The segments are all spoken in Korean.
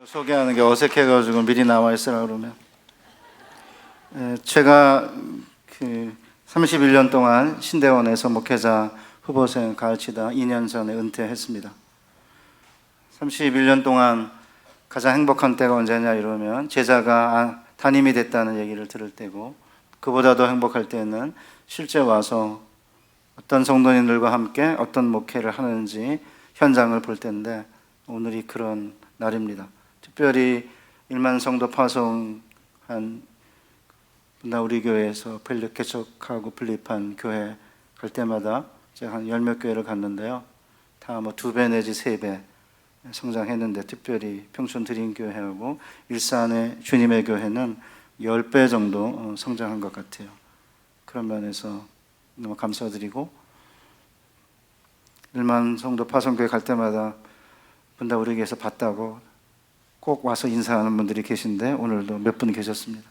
소개하는 게 어색해가지고 미리 나와 있으라 그러면 제가 31년 동안 신대원에서 목회자 후보생 가르치다 2년 전에 은퇴했습니다. 31년 동안 가장 행복한 때가 언제냐 이러면 제자가 담임이 됐다는 얘기를 들을 때고, 그보다 더 행복할 때는 실제 와서 어떤 성도님들과 함께 어떤 목회를 하는지 현장을 볼 때인데, 오늘이 그런 날입니다. 특별히 1만 성도 파송한 우리 교회에서 개척하고 분립한 교회 갈 때마다 제가 한 10몇 교회를 갔는데요, 다 뭐 2배 내지 3배 성장했는데, 특별히 평촌 드림교회하고 일산의 주님의 교회는 10배 정도 성장한 것 같아요. 그런 면에서 너무 감사드리고, 1만 성도 파송교회 갈 때마다 분다 우리 교회에서 봤다고 꼭 와서 인사하는 분들이 계신데, 오늘도 몇 분 계셨습니다.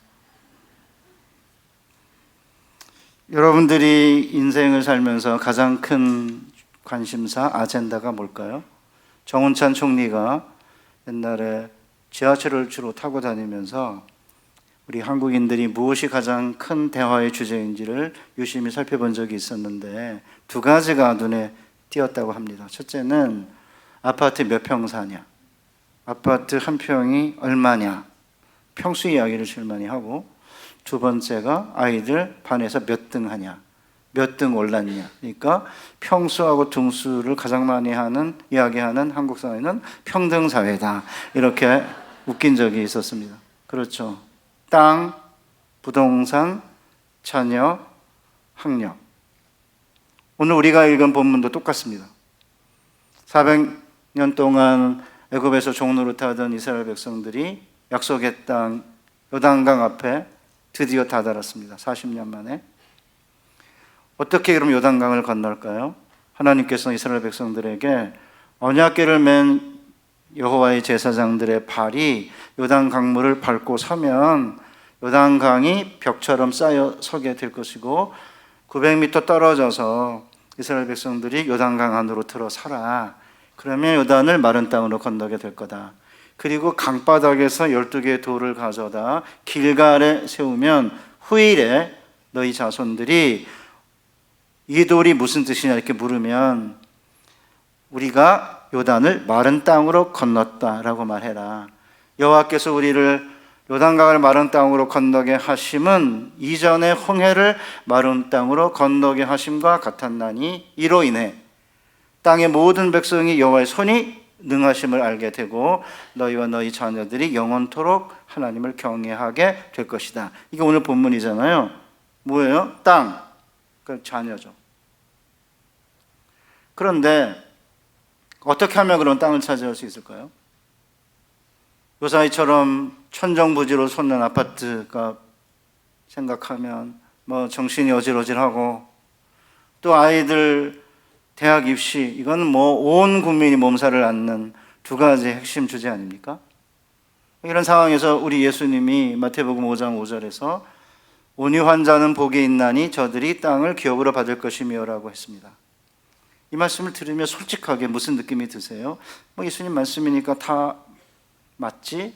여러분들이 인생을 살면서 가장 큰 관심사, 아젠다가 뭘까요? 정운찬 총리가 옛날에 지하철을 주로 타고 다니면서 우리 한국인들이 무엇이 가장 큰 대화의 주제인지를 유심히 살펴본 적이 있었는데, 2가지가 눈에 띄었다고 합니다. 첫째는 아파트 몇 평 사냐, 아파트 한 평이 얼마냐, 평수 이야기를 제일 많이 하고, 2번째가 아이들 반에서 몇 등 하냐, 몇 등 올랐냐. 그러니까 평수하고 등수를 가장 많이 이야기하는 한국 사회는 평등 사회다, 이렇게 웃긴 적이 있었습니다. 그렇죠. 땅, 부동산, 자녀, 학력. 오늘 우리가 읽은 본문도 똑같습니다. 400년 동안 애굽에서 종노릇하던 이스라엘 백성들이 약속의 땅 요단강 앞에 드디어 다다랐습니다. 40년 만에. 어떻게 그럼 요단강을 건널까요? 하나님께서 이스라엘 백성들에게 언약궤를 맨 여호와의 제사장들의 발이 요단 강물을 밟고 서면 요단강이 벽처럼 쌓여 서게 될 것이고, 900m 떨어져서 이스라엘 백성들이 요단강 안으로 들어서라. 그러면 요단을 마른 땅으로 건너게 될 거다. 그리고 강바닥에서 12개의 돌을 가져다 길갈에 세우면 후일에 너희 자손들이 이 돌이 무슨 뜻이냐 이렇게 물으면 우리가 요단을 마른 땅으로 건넜다라고 말해라. 여호와께서 우리를 요단강을 마른 땅으로 건너게 하심은 이전의 홍해를 마른 땅으로 건너게 하심과 같았나니, 이로 인해 땅의 모든 백성이 여호와의 손이 능하심을 알게 되고 너희와 너희 자녀들이 영원토록 하나님을 경외하게 될 것이다. 이게 오늘 본문이잖아요. 뭐예요? 땅, 그 자녀죠. 그런데 어떻게 하면 그런 땅을 차지할 수 있을까요? 요사이처럼 천정부지로 솟는 아파트가 생각하면 뭐 정신이 어질어질하고, 또 아이들 대학 입시, 이건 뭐 온 국민이 몸살을 앓는 2가지 핵심 주제 아닙니까? 이런 상황에서 우리 예수님이 마태복음 5장 5절에서 온유한 자는 복이 있나니 저들이 땅을 기업으로 받을 것이며라고 했습니다. 이 말씀을 들으며 솔직하게 무슨 느낌이 드세요? 뭐 예수님 말씀이니까 다 맞지?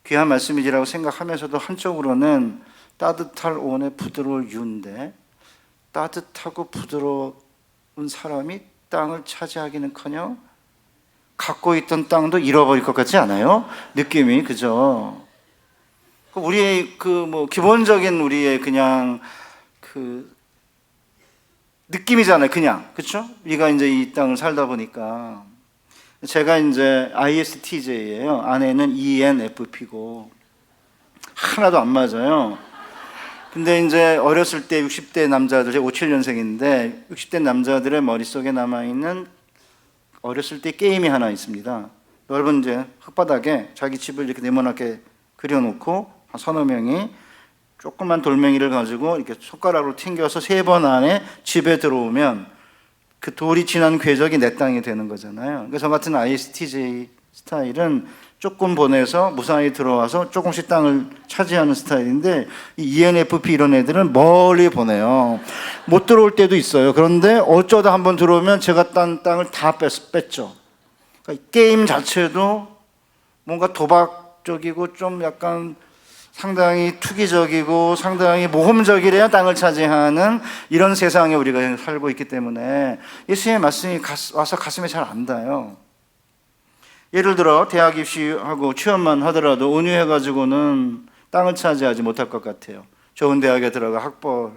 귀한 말씀이지라고 생각하면서도 한쪽으로는 따뜻할 온의 부드러울 윤데, 따뜻하고 부드러운 사람이 땅을 차지하기는커녕 갖고 있던 땅도 잃어버릴 것 같지 않아요? 느낌이, 그죠? 우리의 기본적인 우리의 그냥 느낌이잖아요. 그냥, 그렇죠? 우리가 이제 이 땅을 살다 보니까. 제가 이제 ISTJ예요. 아내는 ENFP고 하나도 안 맞아요. 근데 이제 어렸을 때 60대 남자들, 제가 57년생인데 60대 남자들의 머릿속에 남아있는 어렸을 때 게임이 하나 있습니다. 넓은 이제 흙바닥에 자기 집을 이렇게 네모나게 그려놓고 한 서너 명이 조그만 돌멩이를 가지고 이렇게 손가락으로 튕겨서 3번 안에 집에 들어오면 그 돌이 지난 궤적이 내 땅이 되는 거잖아요. 그래서 저 같은 ISTJ 스타일은 조금 보내서 무사히 들어와서 조금씩 땅을 차지하는 스타일인데, 이 ENFP 이런 애들은 멀리 보내요. 못 들어올 때도 있어요. 그런데 어쩌다 한번 들어오면 제가 딴 땅을 다 뺐죠. 그러니까 게임 자체도 뭔가 도박적이고 좀 약간 상당히 투기적이고 상당히 모험적이래야 땅을 차지하는 이런 세상에 우리가 살고 있기 때문에 예수님의 말씀이 와서 가슴에 잘 안 닿아요. 예를 들어 대학 입시하고 취업만 하더라도 온유해가지고는 땅을 차지하지 못할 것 같아요. 좋은 대학에 들어가 학벌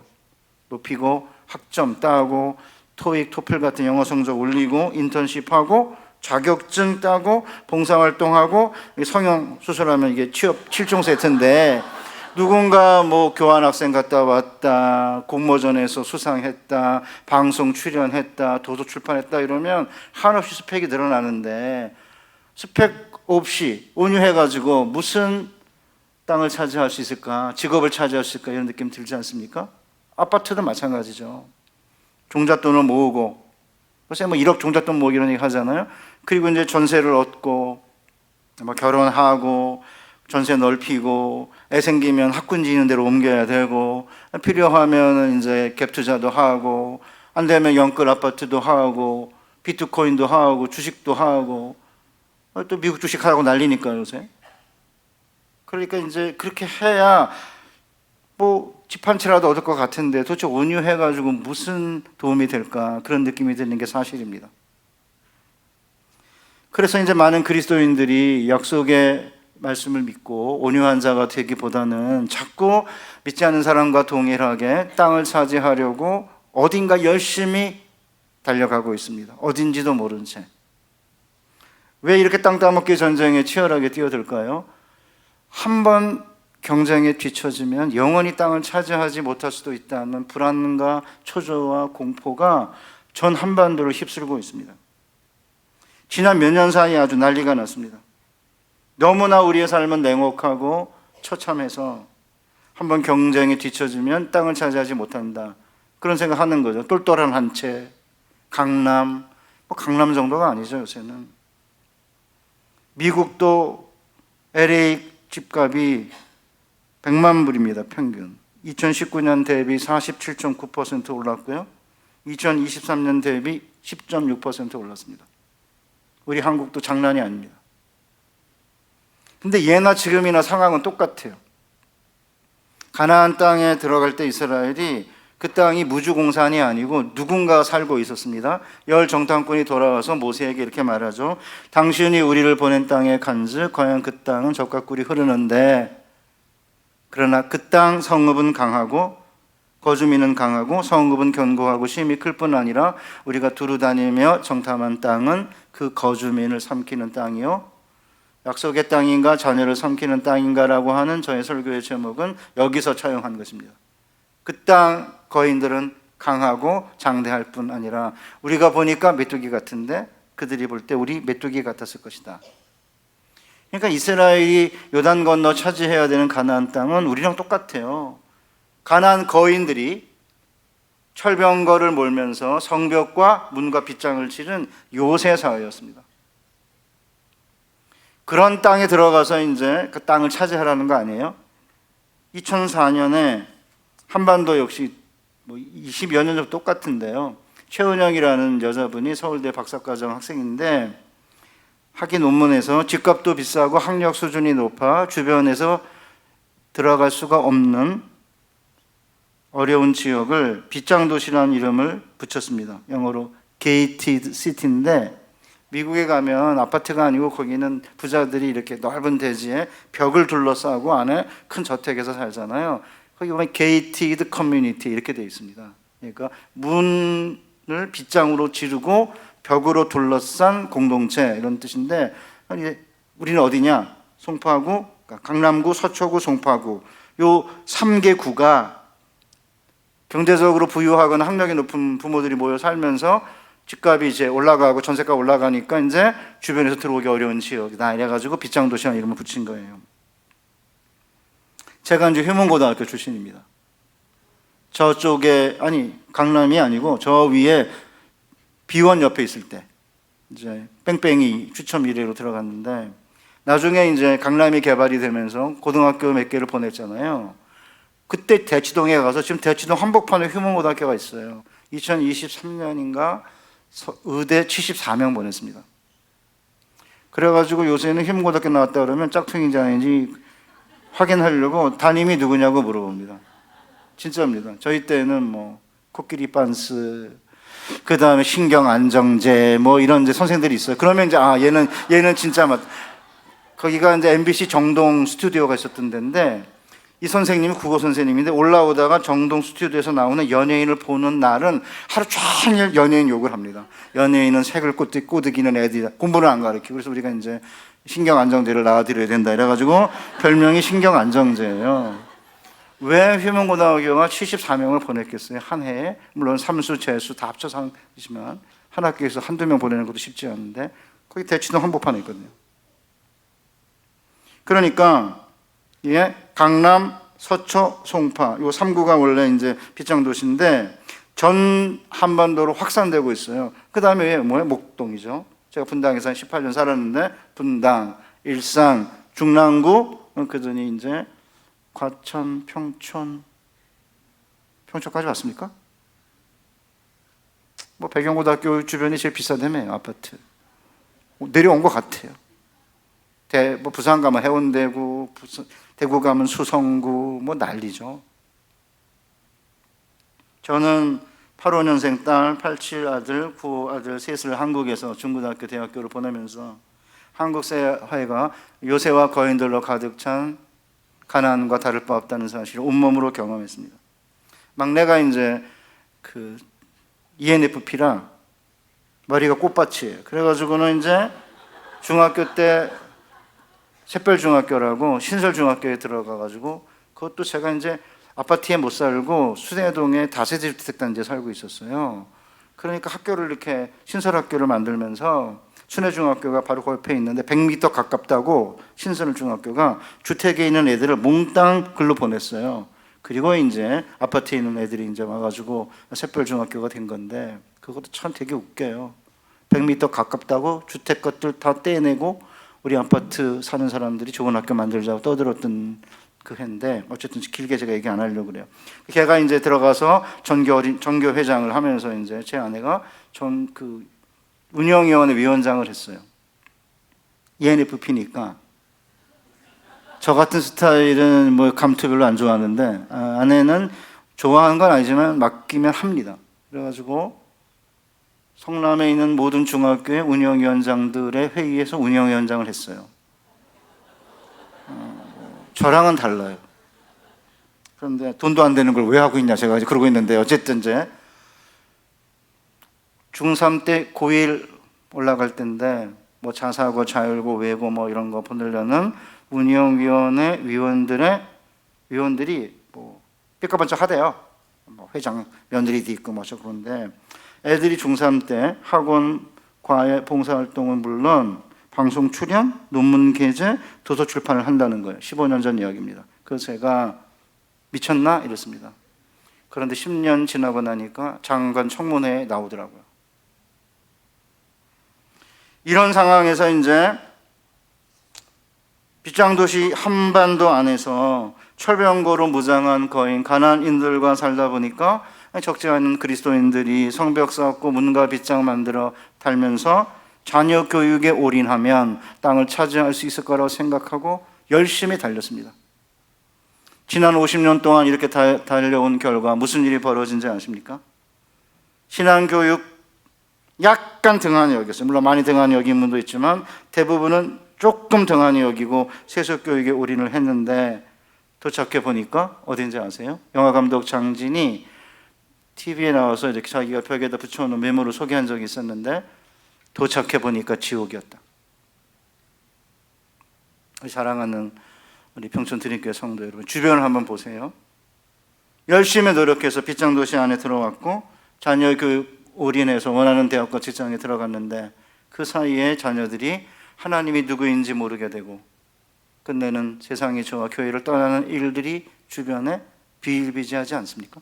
높이고 학점 따고 토익, 토플 같은 영어 성적 올리고 인턴십하고 자격증 따고 봉사활동하고 성형 수술하면 이게 취업 7종 세트인데 누군가 뭐 교환학생 갔다 왔다, 공모전에서 수상했다, 방송 출연했다, 도서 출판했다 이러면 한없이 스펙이 늘어나는데 스펙 없이 온유해가지고 무슨 땅을 차지할 수 있을까? 직업을 차지할 수 있을까? 이런 느낌 들지 않습니까? 아파트도 마찬가지죠. 종잣돈을 모으고 요새 뭐 1억 종잣돈 모으기 이런 얘기 하잖아요. 그리고 이제 전세를 얻고 뭐 결혼하고 전세 넓히고 애 생기면 학군지 있는 데로 옮겨야 되고 필요하면 이제 갭 투자도 하고 안 되면 영끌 아파트도 하고 비트코인도 하고 주식도 하고 또 미국 주식하고 난리니까 요새. 그러니까 이제 그렇게 해야 뭐 집 한 채라도 얻을 것 같은데 도대체 온유해가지고 무슨 도움이 될까 그런 느낌이 드는 게 사실입니다. 그래서 이제 많은 그리스도인들이 약속의 말씀을 믿고 온유한 자가 되기보다는 자꾸 믿지 않는 사람과 동일하게 땅을 차지하려고 어딘가 열심히 달려가고 있습니다. 어딘지도 모른 채. 왜 이렇게 땅 따먹기 전쟁에 치열하게 뛰어들까요? 한번 경쟁에 뒤처지면 영원히 땅을 차지하지 못할 수도 있다는 불안과 초조와 공포가 전 한반도를 휩쓸고 있습니다. 지난 몇 년 사이에 아주 난리가 났습니다. 너무나 우리의 삶은 냉혹하고 처참해서 한번 경쟁에 뒤처지면 땅을 차지하지 못한다. 그런 생각하는 거죠. 똘똘한 한 채, 강남, 뭐 강남 정도가 아니죠 요새는. 미국도 LA 집값이 100만 불입니다. 평균. 2019년 대비 47.9% 올랐고요. 2023년 대비 10.6% 올랐습니다. 우리 한국도 장난이 아닙니다. 근데 예나 지금이나 상황은 똑같아요. 가나안 땅에 들어갈 때 이스라엘이 그 땅이 무주공산이 아니고 누군가 살고 있었습니다. 열 정탐꾼이 돌아와서 모세에게 이렇게 말하죠. 당신이 우리를 보낸 땅에 간즉 과연 그 땅은 젖과 꿀이 흐르는데 그러나 그 땅 성읍은 강하고 거주민은 강하고 성읍은 견고하고 심이 클 뿐 아니라 우리가 두루 다니며 정탐한 땅은 그 거주민을 삼키는 땅이요 약속의 땅인가 자녀를 삼키는 땅인가라고 하는 저의 설교의 제목은 여기서 차용한 것입니다. 그 땅 거인들은 강하고 장대할 뿐 아니라 우리가 보니까 메뚜기 같은데 그들이 볼 때 우리 메뚜기 같았을 것이다. 그러니까 이스라엘이 요단 건너 차지해야 되는 가나안 땅은 우리랑 똑같아요. 가나안 거인들이 철병거를 몰면서 성벽과 문과 빗장을 치른 요새 사회였습니다. 그런 땅에 들어가서 이제 그 땅을 차지하라는 거 아니에요? 2004년에 한반도 역시 뭐 20여 년 정도 똑같은데요. 최은영이라는 여자분이 서울대 박사과정 학생인데 학위 논문에서 집값도 비싸고 학력 수준이 높아 주변에서 들어갈 수가 없는 어려운 지역을 빗장도시라는 이름을 붙였습니다. 영어로 gated city인데 미국에 가면 아파트가 아니고 거기는 부자들이 이렇게 넓은 대지에 벽을 둘러싸고 안에 큰 저택에서 살잖아요. 거기 보면 gated community 이렇게 되어 있습니다. 그러니까 문을 빗장으로 지르고 벽으로 둘러싼 공동체 이런 뜻인데 우리는 어디냐? 송파구, 강남구, 서초구, 송파구 요 3개 구가 경제적으로 부유하거나 학력이 높은 부모들이 모여 살면서 집값이 이제 올라가고 전세가 올라가니까 이제 주변에서 들어오기 어려운 지역이다 이래가지고 빗장도시라는 이름을 붙인 거예요. 제가 이제 휴문고등학교 출신입니다. 저쪽에 강남이 아니고 저 위에 비원 옆에 있을 때 이제 뺑뺑이 추첨 1회로 들어갔는데 나중에 이제 강남이 개발이 되면서 고등학교 몇 개를 보냈잖아요. 그때 대치동에 가서 지금 대치동 한복판에 휴문고등학교가 있어요. 2023년인가 의대 74명 보냈습니다. 그래가지고 요새는 휘문고등학교 나왔다 그러면 짝퉁인지 아닌지 확인하려고 담임이 누구냐고 물어봅니다. 진짜입니다. 저희 때는 뭐 코끼리 빤스, 그 다음에 신경 안정제 뭐 이런 이제 선생들이 있어요. 그러면 이제 얘는 진짜 맞. 거기가 이제 MBC 정동 스튜디오가 있었던 데인데, 이 선생님이 국어 선생님인데 올라오다가 정동 스튜디오에서 나오는 연예인을 보는 날은 하루 종일 연예인 욕을 합니다. 연예인은 색을 꼬드기는 애들이다. 공부를 안 가르치고. 그래서 우리가 이제 신경 안정제를 낳아드려야 된다 이래가지고 별명이 신경 안정제예요. 왜 휘문고등학교가 74명을 보냈겠어요? 한 해에. 물론 삼수, 재수 다 합쳐서 하지만 한 학교에서 한두 명 보내는 것도 쉽지 않은데 거기 대치동 한복판에 있거든요. 그러니까 예, 강남, 서초, 송파 요 3구가 원래 이제 빗장도시인데 전 한반도로 확산되고 있어요. 그 다음에 뭐예요? 목동이죠. 제가 분당에서 한 18년 살았는데 분당, 일산, 중랑구, 그러더니 이제 과천, 평촌까지 왔습니까? 뭐 배경고등학교 주변이 제일 비싸다며요. 아파트 내려온 것 같아요. 뭐 부산 가면 해운대구, 대구 가면 수성구, 뭐 난리죠. 저는 85년생 딸, 87 아들, 95 아들 셋을 한국에서 중고등학교, 대학교를 보내면서 한국 사회가 요새와 거인들로 가득 찬 가난과 다를 바 없다는 사실을 온몸으로 경험했습니다. 막내가 이제 그 ENFP라 머리가 꽃밭이에요. 그래가지고는 이제 중학교 때 샛별중학교라고 신설중학교에 들어가가지고, 그것도 제가 이제 아파트에 못 살고 수대동에 다세대 주택단지에 살고 있었어요. 그러니까 학교를 이렇게 신설학교를 만들면서 순회중학교가 바로 그 옆에 있는데 100m 가깝다고 신설중학교가 주택에 있는 애들을 몽땅 글로 보냈어요. 그리고 이제 아파트에 있는 애들이 이제 와가지고 샛별중학교가 된 건데, 그것도 참 되게 웃겨요. 100m 가깝다고 주택 것들 다 떼내고 우리 아파트 사는 사람들이 좋은 학교 만들자고 떠들었던 그 해인데, 어쨌든 길게 제가 얘기 안 하려고 그래요. 걔가 이제 들어가서 전교 회장을 하면서 이제 제 아내가 그 운영위원회 위원장을 했어요. ENFP니까 저 같은 스타일은 뭐 감투 별로 안 좋아하는데 아내는 좋아하는 건 아니지만 맡기면 합니다. 그래가지고 성남에 있는 모든 중학교의 운영위원장들의 회의에서 운영위원장을 했어요. 저랑은 달라요. 그런데 돈도 안 되는 걸 왜 하고 있냐 제가 이제 그러고 있는데, 어쨌든 이제 중3 때 고1 올라갈 때인데 뭐 자사고, 자율고, 외고 뭐 이런 거 보내려는 운영위원회 위원들이 뭐 삐까번쩍 하대요. 뭐 회장 며느리도 있고 뭐죠. 그런데 애들이 중3 때 학원, 과외, 봉사활동은 물론 방송 출연, 논문 게재, 도서 출판을 한다는 거예요. 15년 전 이야기입니다. 그래서 제가 미쳤나? 이랬습니다. 그런데 10년 지나고 나니까 장관 청문회에 나오더라고요. 이런 상황에서 이제 빗장도시 한반도 안에서 철병거로 무장한 거인 가난인들과 살다 보니까 적지 않은 그리스도인들이 성벽 쌓고 문과 빗장 만들어 달면서 자녀 교육에 올인하면 땅을 차지할 수 있을 거라고 생각하고 열심히 달렸습니다. 지난 50년 동안 이렇게 달려온 결과 무슨 일이 벌어진지 아십니까? 신앙교육 약간 등한히 여겼어요. 물론 많이 등한히 여긴 분도 있지만 대부분은 조금 등한히 여기고 세속교육에 올인을 했는데, 도착해 보니까 어딘지 아세요? 영화감독 장진이 TV에 나와서 이렇게 자기가 벽에다 붙여놓은 메모를 소개한 적이 있었는데, 도착해 보니까 지옥이었다. 사랑하는 우리 평촌드림교회 성도 여러분, 주변을 한번 보세요. 열심히 노력해서 빗장도시 안에 들어왔고 자녀 교육 올인해서 원하는 대학과 직장에 들어갔는데, 그 사이에 자녀들이 하나님이 누구인지 모르게 되고 끝내는 세상이 저와 교회를 떠나는 일들이 주변에 비일비재하지 않습니까?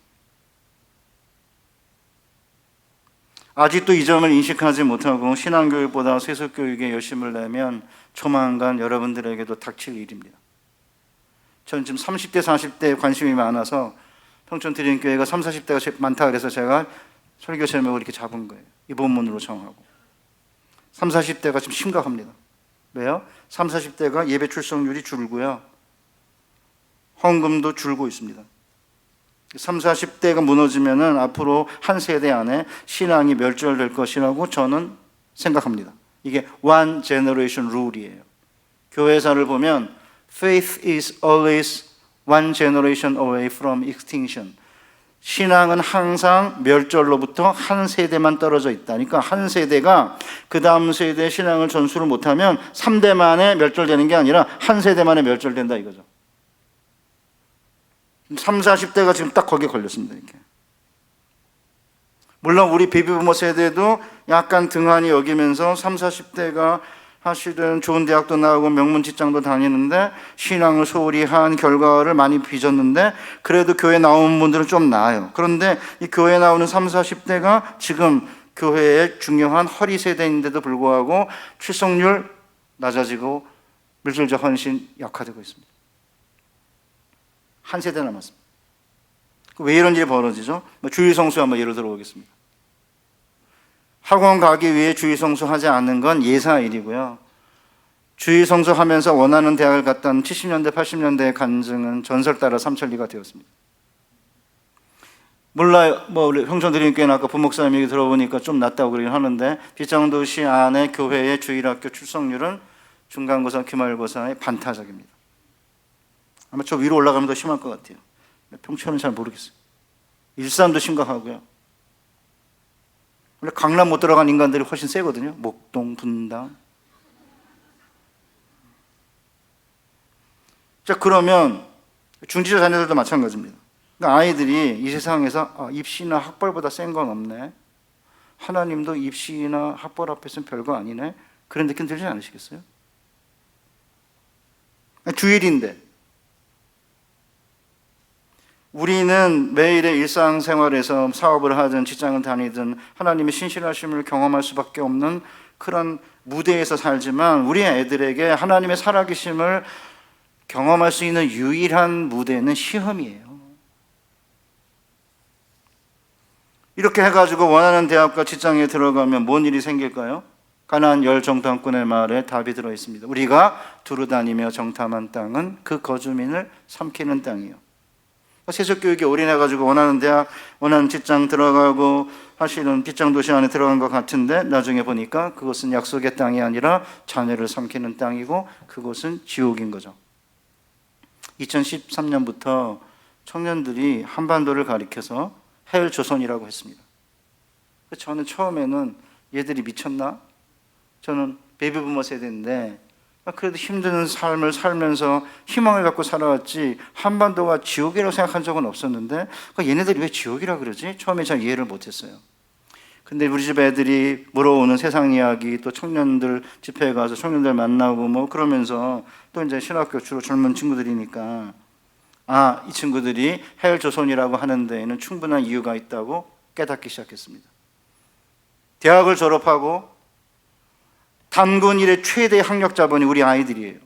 아직도 이 점을 인식하지 못하고 신앙교육보다 세속교육에 열심을 내면 조만간 여러분들에게도 닥칠 일입니다. 저는 지금 30대, 40대에 관심이 많아서 평촌드림교회가 30, 40대가 많다 그래서 제가 설교 제목을 이렇게 잡은 거예요. 이 본문으로 정하고. 30, 40대가 지금 심각합니다. 왜요? 30, 40대가 예배 출석률이 줄고요. 헌금도 줄고 있습니다. 30, 40대가 무너지면은 앞으로 한 세대 안에 신앙이 멸절될 것이라고 저는 생각합니다. 이게 one generation rule이에요. 교회사를 보면 faith is always one generation away from extinction. 신앙은 항상 멸절로부터 한 세대만 떨어져 있다. 그러니까 한 세대가 그 다음 세대의 신앙을 전수를 못하면 3대 만에 멸절되는 게 아니라 한 세대 만에 멸절된다 이거죠. 30, 40대가 지금 딱 거기에 걸렸습니다. 이렇게. 물론 우리 베이비부머 세대도 약간 등한히 여기면서 30, 40대가 사실은 좋은 대학도 나오고 명문 직장도 다니는데 신앙을 소홀히 한 결과를 많이 빚었는데 그래도 교회 나오는 분들은 좀 나아요. 그런데 이 교회 나오는 30, 40대가 지금 교회의 중요한 허리 세대인데도 불구하고 출석률 낮아지고 물질적 헌신 약화되고 있습니다. 한 세대 남았습니다. 왜 이런 일이 벌어지죠? 주일 성수 한번 예로 들어보겠습니다. 학원 가기 위해 주일 성수하지 않는 건 예사일이고요. 주일 성수하면서 원하는 대학을 갔던 70년대, 80년대의 간증은 전설 따라 삼천리가 되었습니다. 몰라요. 우리 형제들님께는 아까 부목사님 얘기 들어보니까 좀 낮다고 그러긴 하는데 빗장도시 안에 교회의 주일학교 출석률은 중간고사, 기말고사의 반타작입니다. 아마 저 위로 올라가면 더 심할 것 같아요. 평촌은 잘 모르겠어요. 일산도 심각하고요. 원래 강남 못 들어간 인간들이 훨씬 세거든요. 목동, 분당. 자, 그러면 중지자 자녀들도 마찬가지입니다. 그러니까 아이들이 이 세상에서 입시나 학벌보다 센 건 없네. 하나님도 입시나 학벌 앞에서는 별거 아니네. 그런 느낌 들지 않으시겠어요? 주일인데 우리는 매일의 일상생활에서 사업을 하든 직장을 다니든 하나님의 신실하심을 경험할 수밖에 없는 그런 무대에서 살지만 우리 애들에게 하나님의 살아계심을 경험할 수 있는 유일한 무대는 시험이에요. 이렇게 해가지고 원하는 대학과 직장에 들어가면 뭔 일이 생길까요? 가나안 열 정탐꾼의 말에 답이 들어있습니다. 우리가 두루 다니며 정탐한 땅은 그 거주민을 삼키는 땅이요. 세속교육에 올인해가지고 원하는 대학, 원하는 직장 들어가고 사실은 빗장도시 안에 들어간 것 같은데 나중에 보니까 그것은 약속의 땅이 아니라 자녀를 삼키는 땅이고 그것은 지옥인 거죠. 2013년부터 청년들이 한반도를 가리켜서 헬조선이라고 했습니다. 저는 처음에는 얘들이 미쳤나? 저는 베이비부머 세대인데 그래도 힘든 삶을 살면서 희망을 갖고 살아왔지 한반도가 지옥이라고 생각한 적은 없었는데 얘네들이 왜 지옥이라고 그러지? 처음에 잘 이해를 못했어요. 근데 우리 집 애들이 물어오는 세상 이야기 또 청년들 집회에 가서 청년들 만나고 그러면서 또 이제 신학교 주로 젊은 친구들이니까 이 친구들이 헬조선이라고 하는 데에는 충분한 이유가 있다고 깨닫기 시작했습니다. 대학을 졸업하고 단군 일의 최대 학력 자본이 우리 아이들이에요.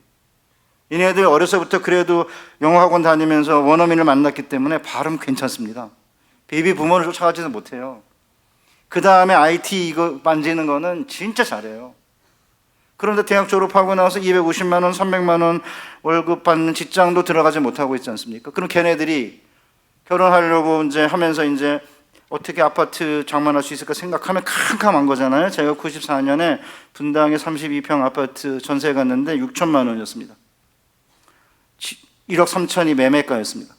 얘네들 어려서부터 그래도 영어학원 다니면서 원어민을 만났기 때문에 발음 괜찮습니다. 베이비 부모를 쫓아가지도 못해요. 그 다음에 IT 이거 만지는 거는 진짜 잘해요. 그런데 대학 졸업하고 나서 250만 원, 300만 원 월급 받는 직장도 들어가지 못하고 있지 않습니까? 그럼 걔네들이 결혼하려고 이제 하면서 이제 어떻게 아파트 장만할 수 있을까 생각하면 캄캄한 거잖아요. 제가 94년에 분당에 32평 아파트 전세 갔는데 6천만 원이었습니다. 1억 3천이 매매가였습니다.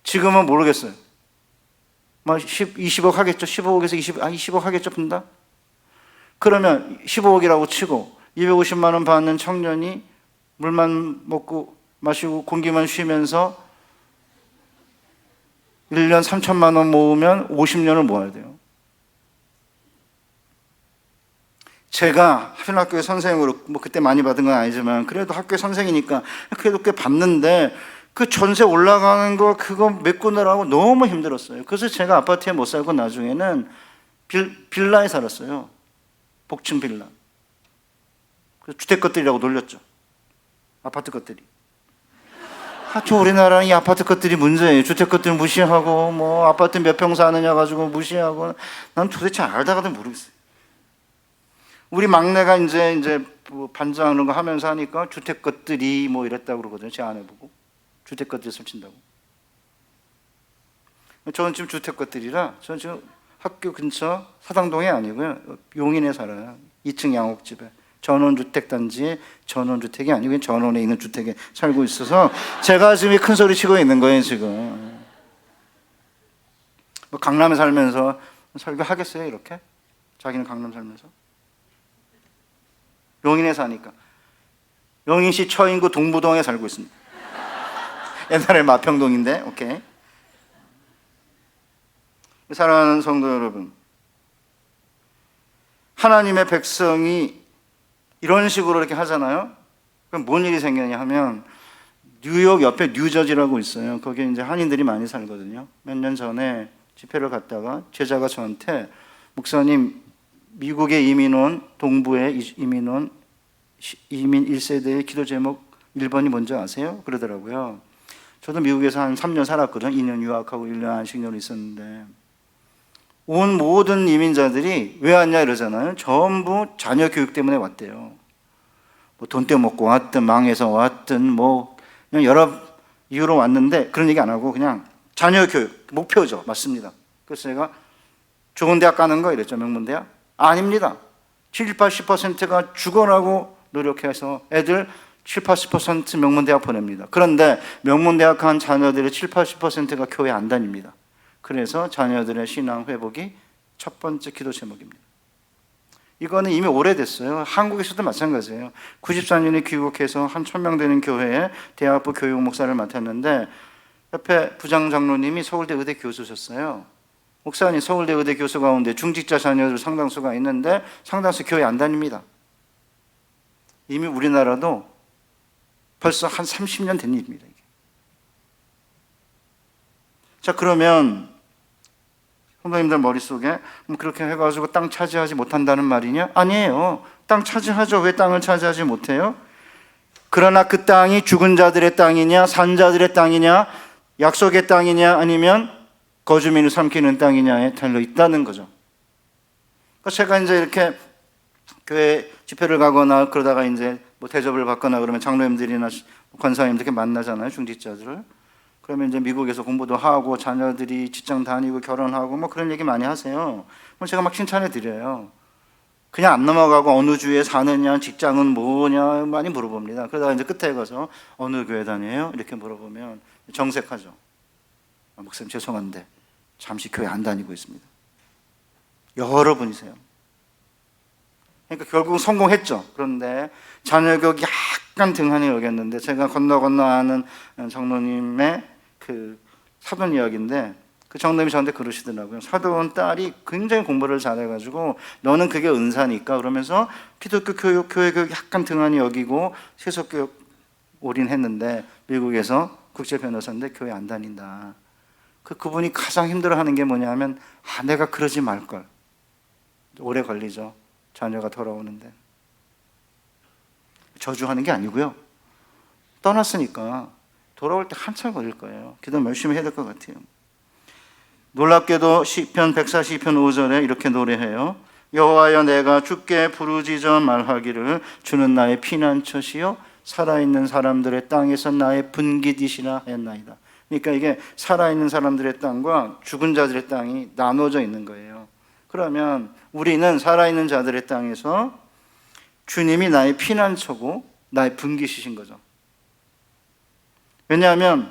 지금은 모르겠어요. 20억 하겠죠. 15억에서 20억 하겠죠. 분당. 그러면 15억이라고 치고 250만 원 받는 청년이 물만 먹고 마시고 공기만 쉬면서 1년 3천만 원 모으면 50년을 모아야 돼요. 제가 하필학교의 선생으로 그때 많이 받은 건 아니지만 그래도 학교의 선생이니까 그래도 꽤 받는데 그 전세 올라가는 거 그거 메꾸느라고 너무 힘들었어요. 그래서 제가 아파트에 못 살고 나중에는 빌라에 살았어요. 복층 빌라. 그래서 주택 것들이라고 놀렸죠. 아파트 것들이. 저 우리나라는 이 아파트 것들이 문제예요. 주택 것들 무시하고 아파트 몇 평 사느냐 가지고 무시하고 난 도대체 알다가도 모르겠어요. 우리 막내가 이제 뭐 반장하는 거 하면서 하니까 주택 것들이 뭐 이랬다고 그러거든요. 제 아내 보고 주택 것들이 설친다고. 저는 지금 주택 것들이라 저는 지금 학교 근처 사당동이 아니고요. 용인에 살아요. 2층 양옥집에. 전원주택단지에 전원주택이 아니고 전원에 있는 주택에 살고 있어서 제가 지금 큰 소리 치고 있는 거예요 지금. 뭐 강남에 살면서 설교하겠어요 이렇게? 자기는 강남 살면서? 용인에 사니까. 용인시 처인구 동부동에 살고 있습니다. 옛날에 마평동인데. 오케이. 사랑하는 성도 여러분, 하나님의 백성이 이런 식으로 이렇게 하잖아요. 그럼 뭔 일이 생기냐 하면 뉴욕 옆에 뉴저지라고 있어요. 거기에 이제 한인들이 많이 살거든요. 몇 년 전에 집회를 갔다가 제자가 저한테 목사님 미국에 이민 온 동부에 이민 온 이민 1세대의 기도 제목 1번이 뭔지 아세요? 그러더라고요. 저도 미국에서 한 3년 살았거든요. 2년 유학하고 1년 안식년으로 있었는데 온 모든 이민자들이 왜 왔냐 이러잖아요. 전부 자녀 교육 때문에 왔대요. 뭐 돈 떼먹고 왔든 망해서 왔든 뭐 그냥 여러 이유로 왔는데 그런 얘기 안 하고 그냥 자녀 교육 목표죠. 맞습니다. 그래서 제가 좋은 대학 가는 거 이랬죠. 명문대학? 아닙니다. 70, 80%가 죽어라고 노력해서 애들 7, 80% 명문대학 보냅니다. 그런데 명문대학 간 자녀들의 7, 80%가 교회 안 다닙니다. 그래서 자녀들의 신앙 회복이 첫 번째 기도 제목입니다. 이거는 이미 오래됐어요. 한국에서도 마찬가지예요. 94년에 귀국해서 한 1000명 되는 교회에 대학부 교육 목사를 맡았는데 옆에 부장 장로님이 서울대 의대 교수셨어요. 목사님 서울대 의대 교수 가운데 중직자 자녀들 상당수가 있는데 상당수 교회 안 다닙니다. 이미 우리나라도 벌써 한 30년 된 일입니다. 이게. 자, 그러면 성도님들 머릿속에 그렇게 해가지고 땅 차지하지 못한다는 말이냐? 아니에요. 땅 차지하죠. 왜 땅을 차지하지 못해요? 그러나 그 땅이 죽은 자들의 땅이냐, 산 자들의 땅이냐, 약속의 땅이냐, 아니면 거주민을 삼키는 땅이냐에 달려 있다는 거죠. 제가 이제 이렇게 교회 집회를 가거나 그러다가 이제 뭐 대접을 받거나 그러면 장로님들이나 권사님들 이렇게 만나잖아요, 중직자들을. 그러면 이제 미국에서 공부도 하고 자녀들이 직장 다니고 결혼하고 뭐 그런 얘기 많이 하세요. 그럼 제가 막 칭찬해 드려요. 그냥 안 넘어가고 어느 주에 사느냐, 직장은 뭐냐 많이 물어봅니다. 그러다가 이제 끝에 가서 어느 교회 다녀요? 이렇게 물어보면 정색하죠. 목사님 죄송한데 잠시 교회 안 다니고 있습니다. 여러분이세요. 그러니까 결국은 성공했죠. 그런데 자녀 교육이 약간 등한히 여겼는데 제가 건너 아는 장로님의 그 사돈 이야기인데 그 장로님이 저한테 그러시더라고요. 사돈 딸이 굉장히 공부를 잘해가지고 너는 그게 은사니까 그러면서 기독교 교육, 교회 교육 약간 등한히 여기고 세속 교육 올인했는데 미국에서 국제 변호사인데 교회 안 다닌다. 그분이 가장 힘들어하는 게 뭐냐면 내가 그러지 말걸. 오래 걸리죠. 자녀가 돌아오는데. 저주하는 게 아니고요. 떠났으니까 돌아올 때 한참 걸릴 거예요. 기도 열심히 해야 될 것 같아요. 놀랍게도 시편 142편 5절에 이렇게 노래해요. 여호와여 내가 주께 부르짖어 말하기를 주는 나의 피난처시요 살아있는 사람들의 땅에서 나의 분깃이시라 했나이다. 그러니까 이게 살아있는 사람들의 땅과 죽은 자들의 땅이 나눠져 있는 거예요. 그러면 우리는 살아있는 자들의 땅에서 주님이 나의 피난처고 나의 분깃이신 거죠. 왜냐하면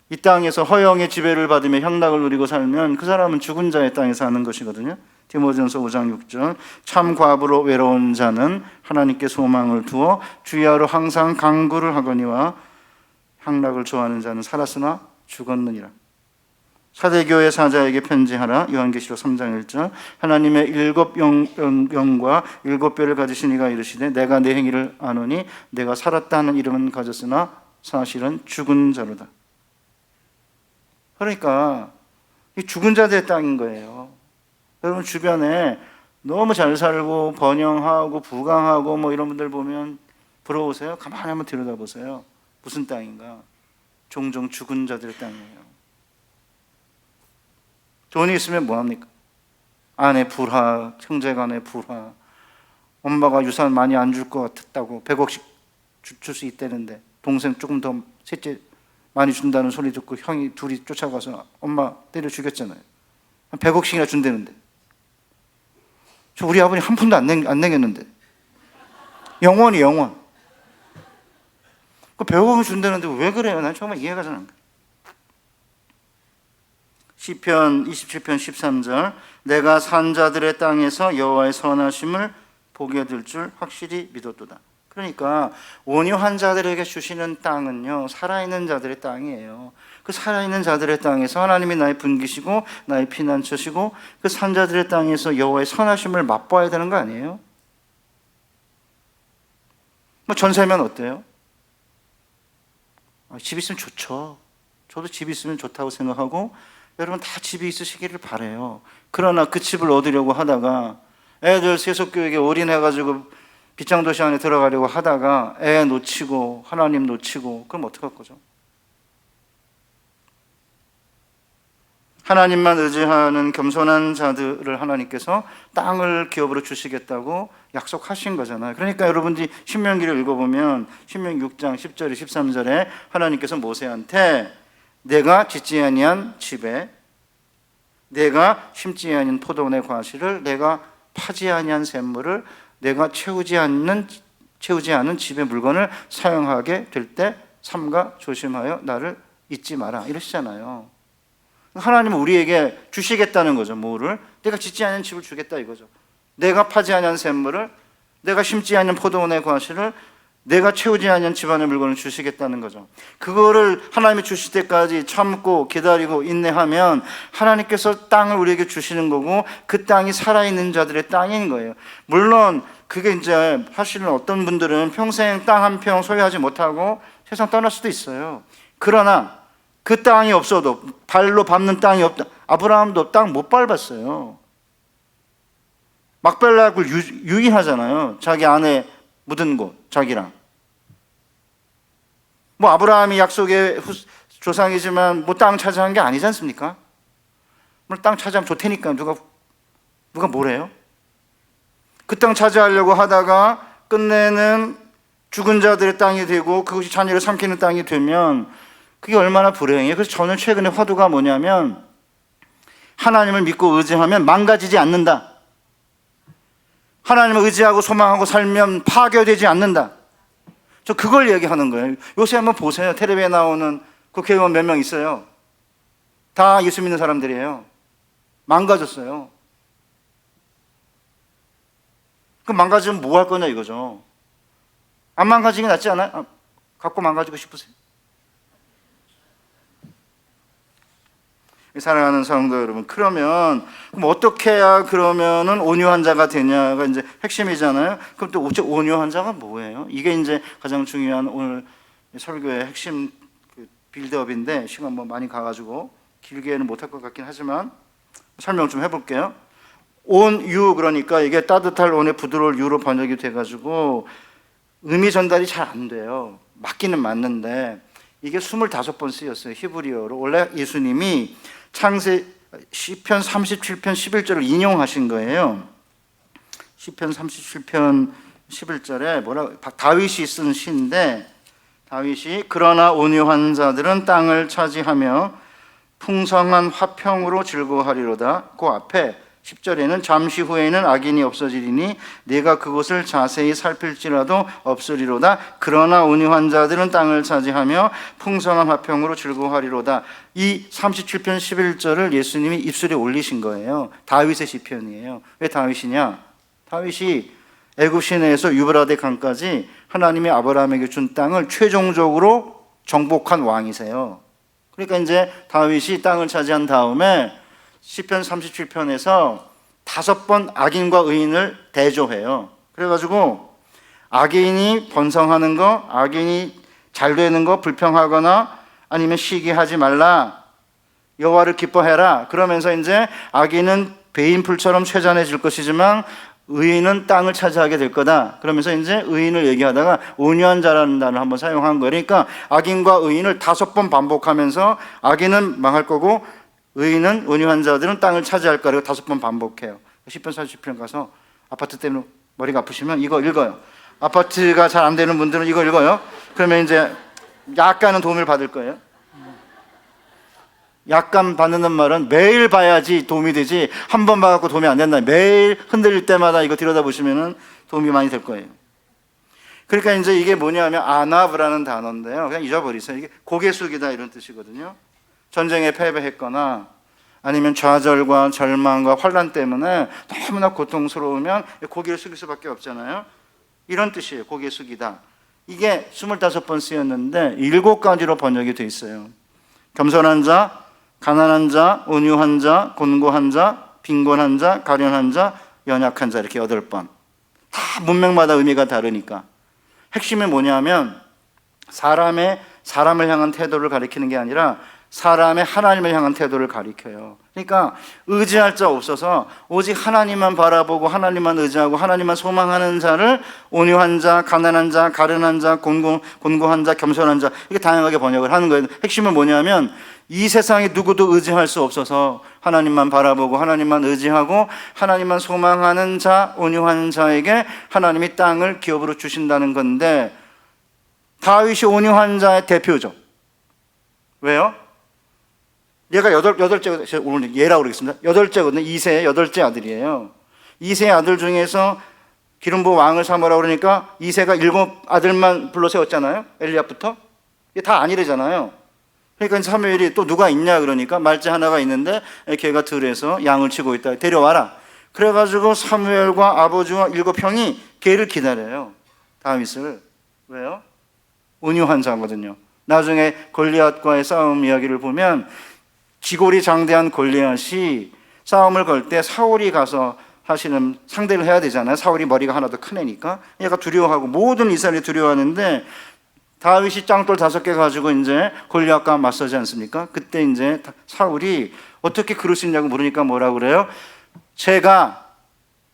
이 땅에서 허영의 지배를 받으며 향락을 누리고 살면 그 사람은 죽은 자의 땅에 사는 것이거든요. 디모데전서 5장 6절 참 과부로 외로운 자는 하나님께 소망을 두어 주야로 항상 간구를 하거니와 향락을 좋아하는 자는 살았으나 죽었느니라. 사대교회 사자에게 편지하라. 요한계시록 3장 1절 하나님의 7 영과 7뼈를 가지신 이가 이르시되 내가 내 행위를 아노니 내가 살았다 하는 이름은 가졌으나 사실은 죽은 자로다. 그러니까 이 죽은 자들의 땅인 거예요. 여러분 주변에 너무 잘 살고 번영하고 부강하고 뭐 이런 분들 보면 부러우세요? 가만히 한번 들여다보세요. 무슨 땅인가? 종종 죽은 자들의 땅이에요. 돈이 있으면 뭐합니까? 아내 불화, 형제간의 불화, 엄마가 유산 많이 안 줄 것 같았다고 100억씩 줄 수 있다는데 동생 조금 더 셋째 많이 준다는 소리 듣고 형이 둘이 쫓아가서 엄마 때려 죽였잖아요. 한 100억씩이나 준다는데. 저 우리 아버님 한 푼도 안 내겠는데. 영원히 영원. 그 100억을 준다는데 왜 그래요? 난 정말 이해가 잘 안 가요. 시편 27편 13절 내가 산 자들의 땅에서 여호와의 선하심을 보게 될 줄 확실히 믿었도다. 그러니까 온유한 자들에게 주시는 땅은요 살아있는 자들의 땅이에요. 그 살아있는 자들의 땅에서 하나님이 나의 분기시고 나의 피난처시고 그 산 자들의 땅에서 여호와의 선하심을 맛봐야 되는 거 아니에요? 뭐 전세면 어때요? 집 있으면 좋죠. 저도 집 있으면 좋다고 생각하고 여러분 다 집이 있으시기를 바라요. 그러나 그 집을 얻으려고 하다가 애들 세속교육에 올인해가지고 빗장도시 안에 들어가려고 하다가 애 놓치고 하나님 놓치고 그럼 어떡할 거죠? 하나님만 의지하는 겸손한 자들을 하나님께서 땅을 기업으로 주시겠다고 약속하신 거잖아요. 그러니까 여러분들이 신명기를 읽어보면 신명기 6장 10절에 13절에 하나님께서 모세한테 내가 짓지 아니한 집에 내가 심지 아니한 포도원의 과실을 내가 파지 아니한 샘물을 내가 채우지 않는 집의 물건을 사용하게 될 때 삼가 조심하여 나를 잊지 마라 이러시잖아요. 하나님은 우리에게 주시겠다는 거죠. 뭐를? 내가 짓지 않은 집을 주겠다 이거죠. 내가 파지 않은 샘물을 내가 심지 않은 포도원의 과실을 내가 채우지 않은 집안의 물건을 주시겠다는 거죠. 그거를 하나님이 주실 때까지 참고 기다리고 인내하면 하나님께서 땅을 우리에게 주시는 거고 그 땅이 살아있는 자들의 땅인 거예요. 물론 그게 이제 사실은 어떤 분들은 평생 땅 한 평 소유하지 못하고 세상 떠날 수도 있어요. 그러나 그 땅이 없어도 발로 밟는 땅이 없다. 아브라함도 땅 못 밟았어요. 막벨락을 유의하잖아요. 자기 아내 묻은 곳, 자기랑. 뭐 아브라함이 약속의 조상이지만 뭐 땅 차지한 게 아니지 않습니까? 뭐 땅 차지하면 좋다니까 누가 뭐래요? 그 땅 차지하려고 하다가 끝내는 죽은 자들의 땅이 되고 그것이 자녀를 삼키는 땅이 되면 그게 얼마나 불행해요. 그래서 저는 최근에 화두가 뭐냐면 하나님을 믿고 의지하면 망가지지 않는다. 하나님을 의지하고 소망하고 살면 파괴되지 않는다. 저 그걸 얘기하는 거예요. 요새 한번 보세요. 텔레비에 나오는 국회의원 몇 명 있어요. 다 예수 믿는 사람들이에요. 망가졌어요. 그럼 망가지면 뭐 할 거냐 이거죠. 안 망가지긴 낫지 않아요? 갖고 망가지고 싶으세요? 사랑하는 성도 여러분, 그럼 어떻게 해야 그러면은 온유한 자가 되냐가 이제 핵심이잖아요. 그럼 또 온유한 자가 뭐예요? 이게 이제 가장 중요한 오늘 설교의 핵심 빌드업인데 시간 뭐 많이 가가지고 길게는 못할 것 같긴 하지만 설명 좀 해볼게요. 온유 그러니까 이게 따뜻할 온에 부드러울 유로 번역이 돼가지고 의미 전달이 잘 안 돼요. 맞기는 맞는데 이게 25번 쓰였어요. 히브리어로. 원래 예수님이 시편 37편 11절을 인용하신 거예요. 시편 37편 11절에 다윗이 쓴 시인데 다윗이 그러나 온유한 자들은 땅을 차지하며 풍성한 화평으로 즐거워하리로다. 그 앞에 10절에는 잠시 후에는 악인이 없어지리니 내가 그곳을 자세히 살필지라도 없으리로다. 그러나 온유한 자들은 땅을 차지하며 풍성한 화평으로 즐거워하리로다. 이 37편 11절을 예수님이 입술에 올리신 거예요. 다윗의 시편이에요. 왜 다윗이냐? 다윗이 애굽 시내에서 유브라데 강까지 하나님이 아브라함에게 준 땅을 최종적으로 정복한 왕이세요. 그러니까 이제 다윗이 땅을 차지한 다음에 시편 37편에서 5번 악인과 의인을 대조해요. 그래가지고 악인이 번성하는 거, 악인이 잘 되는 거 불평하거나 아니면 시기하지 말라. 여호와를 기뻐해라. 그러면서 이제 악인은 배인풀처럼 쇠잔해질 것이지만 의인은 땅을 차지하게 될 거다. 그러면서 이제 의인을 얘기하다가 온유한 자라는 단어를 한번 사용한 거예요. 그러니까 악인과 의인을 5번 반복하면서 악인은 망할 거고 의인은 온유한 자들은 땅을 차지할 거라고 5번 반복해요. 10편 40편 가서 아파트 때문에 머리가 아프시면 이거 읽어요. 아파트가 잘 안 되는 분들은 이거 읽어요. 그러면 이제 약간은 도움을 받을 거예요. 약간 받는 말은 매일 봐야지 도움이 되지 한 번 봐갖고 도움이 안 된다. 매일 흔들릴 때마다 이거 들여다보시면 도움이 많이 될 거예요. 그러니까 이제 이게 뭐냐면 아나브라는 단어인데요. 그냥 잊어버리세요. 이게 고개 숙이다 이런 뜻이거든요. 전쟁에 패배했거나 아니면 좌절과 절망과 환난 때문에 너무나 고통스러우면 고개를 숙일 수밖에 없잖아요. 이런 뜻이에요. 고개 숙이다. 이게 25번 쓰였는데 7가지로 번역이 돼 있어요. 겸손한 자, 가난한 자, 온유한 자, 곤고한 자, 빈곤한 자, 가련한 자, 연약한 자 이렇게 8번. 다 문맥마다 의미가 다르니까. 핵심이 뭐냐면 사람을 향한 태도를 가리키는 게 아니라 사람의 하나님을 향한 태도를 가리켜요. 그러니까 의지할 자 없어서 오직 하나님만 바라보고 하나님만 의지하고 하나님만 소망하는 자를 온유한 자, 가난한 자, 가련한 자, 곤고한 자, 겸손한 자 이렇게 다양하게 번역을 하는 거예요. 핵심은 뭐냐면 이 세상에 누구도 의지할 수 없어서 하나님만 바라보고 하나님만 의지하고 하나님만 소망하는 자, 온유한 자에게 하나님이 땅을 기업으로 주신다는 건데 다윗이 온유한 자의 대표죠. 왜요? 얘가 여덟째, 오늘 얘라고 그러겠습니다. 8째거든요. 이세의 8째 아들이에요. 이세의 아들 중에서 기름 부어 왕을 삼으라고 그러니까 이세가 7 아들만 불러 세웠잖아요. 엘리압부터. 이게 다 아니래잖아요. 그러니까 사무엘이 또 누가 있냐 그러니까 말째 하나가 있는데 걔가 들에서 양을 치고 있다. 데려와라. 그래가지고 사무엘과 아버지와 7형이 걔를 기다려요. 다윗을. 왜요? 온유한 자거든요. 나중에 골리앗과의 싸움 이야기를 보면 지골이 장대한 골리앗이 싸움을 걸 때 사울이 가서 사실은 상대를 해야 되잖아요. 사울이 머리가 하나 더 큰 애니까 얘가 두려워하고 모든 이스라엘이 두려워하는데 다윗이 짱돌 5개 가지고 이제 골리앗과 맞서지 않습니까? 그때 이제 사울이 어떻게 그럴 수 있냐고 물으니까 뭐라고 그래요? 제가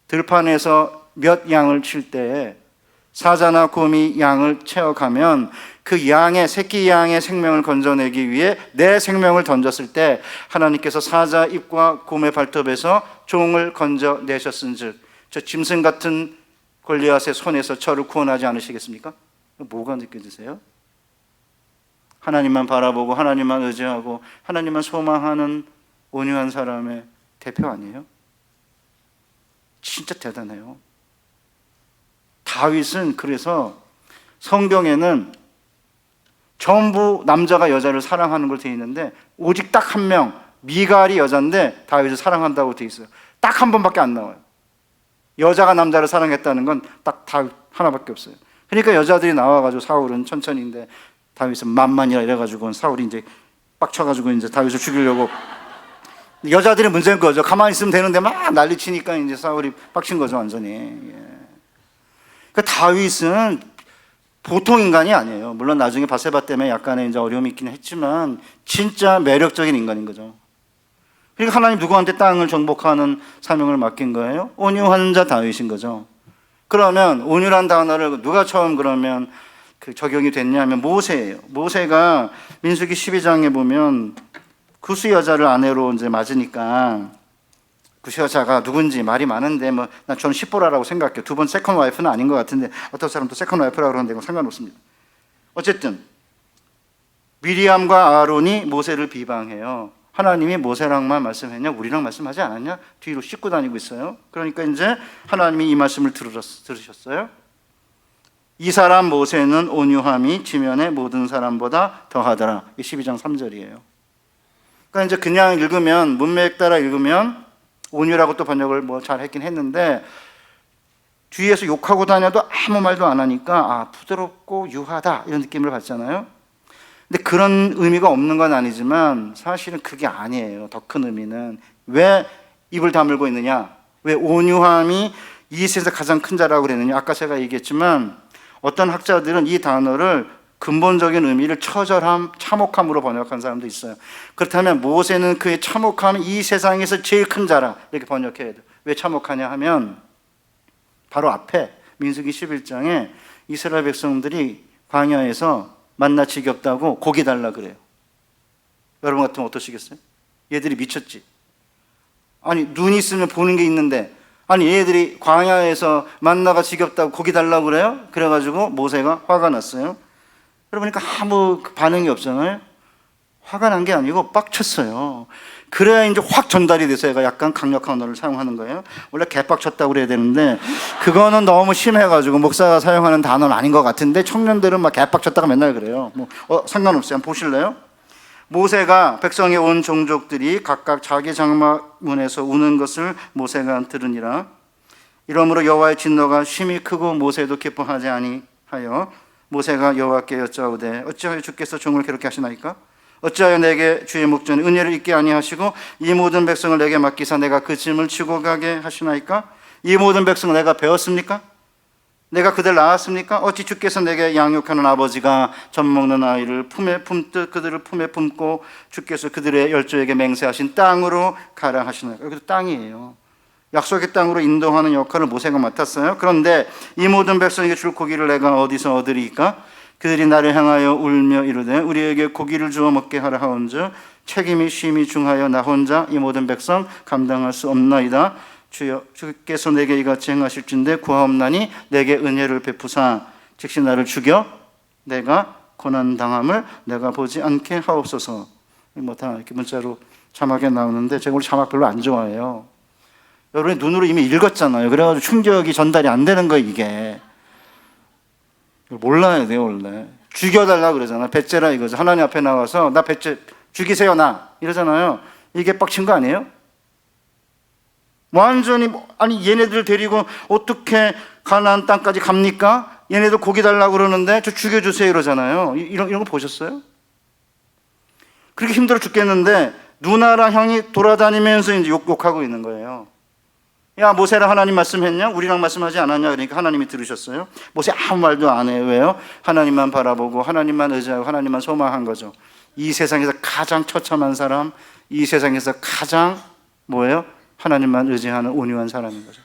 들판에서 몇 양을 칠 때에 사자나 곰이 양을 채워가면 그 양의 새끼 양의 생명을 건져내기 위해 내 생명을 던졌을 때 하나님께서 사자 입과 곰의 발톱에서 종을 건져내셨은즉 저 짐승 같은 골리앗의 손에서 저를 구원하지 않으시겠습니까? 뭐가 느껴지세요? 하나님만 바라보고 하나님만 의지하고 하나님만 소망하는 온유한 사람의 대표 아니에요? 진짜 대단해요. 다윗은 그래서 성경에는 전부 남자가 여자를 사랑하는 걸 돼 있는데 오직 딱 한 명 미갈이 여자인데 다윗을 사랑한다고 돼 있어요. 딱 한 번밖에 안 나와요. 여자가 남자를 사랑했다는 건 딱 다윗 하나밖에 없어요. 그러니까 여자들이 나와가지고 사울은 천천히인데 다윗은 만만이라 이래가지고 사울이 이제 빡쳐가지고 이제 다윗을 죽이려고 여자들이 문제인 거죠. 가만히 있으면 되는데 막 난리치니까 이제 사울이 빡친 거죠 완전히. 그러니까 다윗은 보통 인간이 아니에요. 물론 나중에 바세바 때문에 약간의 이제 어려움이 있긴 했지만 진짜 매력적인 인간인 거죠. 그러니까 하나님 누구한테 땅을 정복하는 사명을 맡긴 거예요? 온유한 자 다윗인 거죠. 그러면 온유란 단어를 누가 처음 그러면 그 적용이 됐냐면 모세예요. 모세가 민수기 12장에 보면 구스 여자를 아내로 이제 맞으니까 구스 여자가 누군지 말이 많은데 뭐 난 저는 십보라라고 생각해요. 2번 세컨 와이프는 아닌 것 같은데 어떤 사람도 세컨 와이프라고 그러는데 상관없습니다. 어쨌든 미리암과 아론이 모세를 비방해요. 하나님이 모세랑만 말씀했냐? 우리랑 말씀하지 않았냐? 뒤로 씻고 다니고 있어요. 그러니까 이제 하나님이 이 말씀을 들으셨어요. 이 사람 모세는 온유함이 지면의 모든 사람보다 더하더라. 12장 3절이에요. 그러니까 이제 그냥 읽으면 문맥 따라 읽으면 온유라고 또 번역을 뭐 잘 했긴 했는데 뒤에서 욕하고 다녀도 아무 말도 안 하니까 부드럽고 유하다 이런 느낌을 받잖아요. 근데 그런 의미가 없는 건 아니지만 사실은 그게 아니에요. 더 큰 의미는 왜 입을 다물고 있느냐? 왜 온유함이 이 세상에서 가장 큰 자라고 그랬느냐? 아까 제가 얘기했지만 어떤 학자들은 이 단어를 근본적인 의미를 처절함, 참혹함으로 번역한 사람도 있어요. 그렇다면 모세는 그의 참혹함이 이 세상에서 제일 큰 자라 이렇게 번역해야 돼요. 왜 참혹하냐 하면 바로 앞에 민수기 11장에 이스라엘 백성들이 광야에서 만나 지겹다고 고기 달라 그래요. 여러분 같으면 어떠시겠어요? 얘들이 미쳤지. 아니 눈이 있으면 보는 게 있는데 아니 얘들이 광야에서 만나가 지겹다고 고기 달라고 그래요? 그래가지고 모세가 화가 났어요. 그러니까 아무 반응이 없잖아요. 화가 난 게 아니고 빡쳤어요. 그래야 이제 확 전달이 돼서 얘가 약간 강력한 언어를 사용하는 거예요. 원래 개빡쳤다고 그래야 되는데 그거는 너무 심해가지고 목사가 사용하는 단어는 아닌 것 같은데 청년들은 막 개빡쳤다가 맨날 그래요. 상관없어요. 한번 보실래요? 모세가 백성의 온 종족들이 각각 자기 장막문에서 우는 것을 모세가 들으니라. 이러므로 여호와의 진노가 심히 크고 모세도 기뻐하지 아니하여 모세가 여호와께 여짜오되 어찌하여 주께서 종을 괴롭게 하시나이까? 어찌하여 내게 주의 목전에 은혜를 잊게 아니하시고 이 모든 백성을 내게 맡기사 내가 그 짐을 지고 가게 하시나이까? 이 모든 백성을 내가 배웠습니까? 내가 그들 낳았습니까? 어찌 주께서 내게 양육하는 아버지가 젖 먹는 아이를 품에 품듯 그들을 품에 품고 주께서 그들의 열조에게 맹세하신 땅으로 가라 하시나이까? 여기도 땅이에요. 약속의 땅으로 인도하는 역할을 모세가 맡았어요. 그런데 이 모든 백성에게 줄 고기를 내가 어디서 얻으리까? 그들이 나를 향하여 울며 이르되 우리에게 고기를 주어 먹게 하라 하온즉 책임이 심히 중하여 나 혼자 이 모든 백성 감당할 수 없나이다. 주여 주께서 내게 이같이 행하실진대 구하옵나니 내게 은혜를 베푸사 즉시 나를 죽여 내가 고난당함을 내가 보지 않게 하옵소서. 다 이렇게 문자로 자막에 나오는데 제가 원래 자막 별로 안 좋아해요. 여러분이 눈으로 이미 읽었잖아요. 그래가지고 충격이 전달이 안 되는 거예요. 이게 몰라야 돼요. 원래 죽여달라 그러잖아. 배째라 이거죠. 하나님 앞에 나와서 나 배째 죽이세요 나 이러잖아요. 이게 빡친 거 아니에요? 완전히 아니 얘네들 데리고 어떻게 가나안 땅까지 갑니까? 얘네들 고기 달라고 그러는데 저 죽여주세요 이러잖아요. 이런 거 보셨어요? 그렇게 힘들어 죽겠는데 누나랑 형이 돌아다니면서 이제 욕하고 있는 거예요. 야 모세랑 하나님 말씀했냐? 우리랑 말씀하지 않았냐? 그러니까 하나님이 들으셨어요. 모세 아무 말도 안 해요. 왜요? 하나님만 바라보고 하나님만 의지하고 하나님만 소망한 거죠. 이 세상에서 가장 처참한 사람, 이 세상에서 가장 뭐예요? 하나님만 의지하는 온유한 사람인 거죠.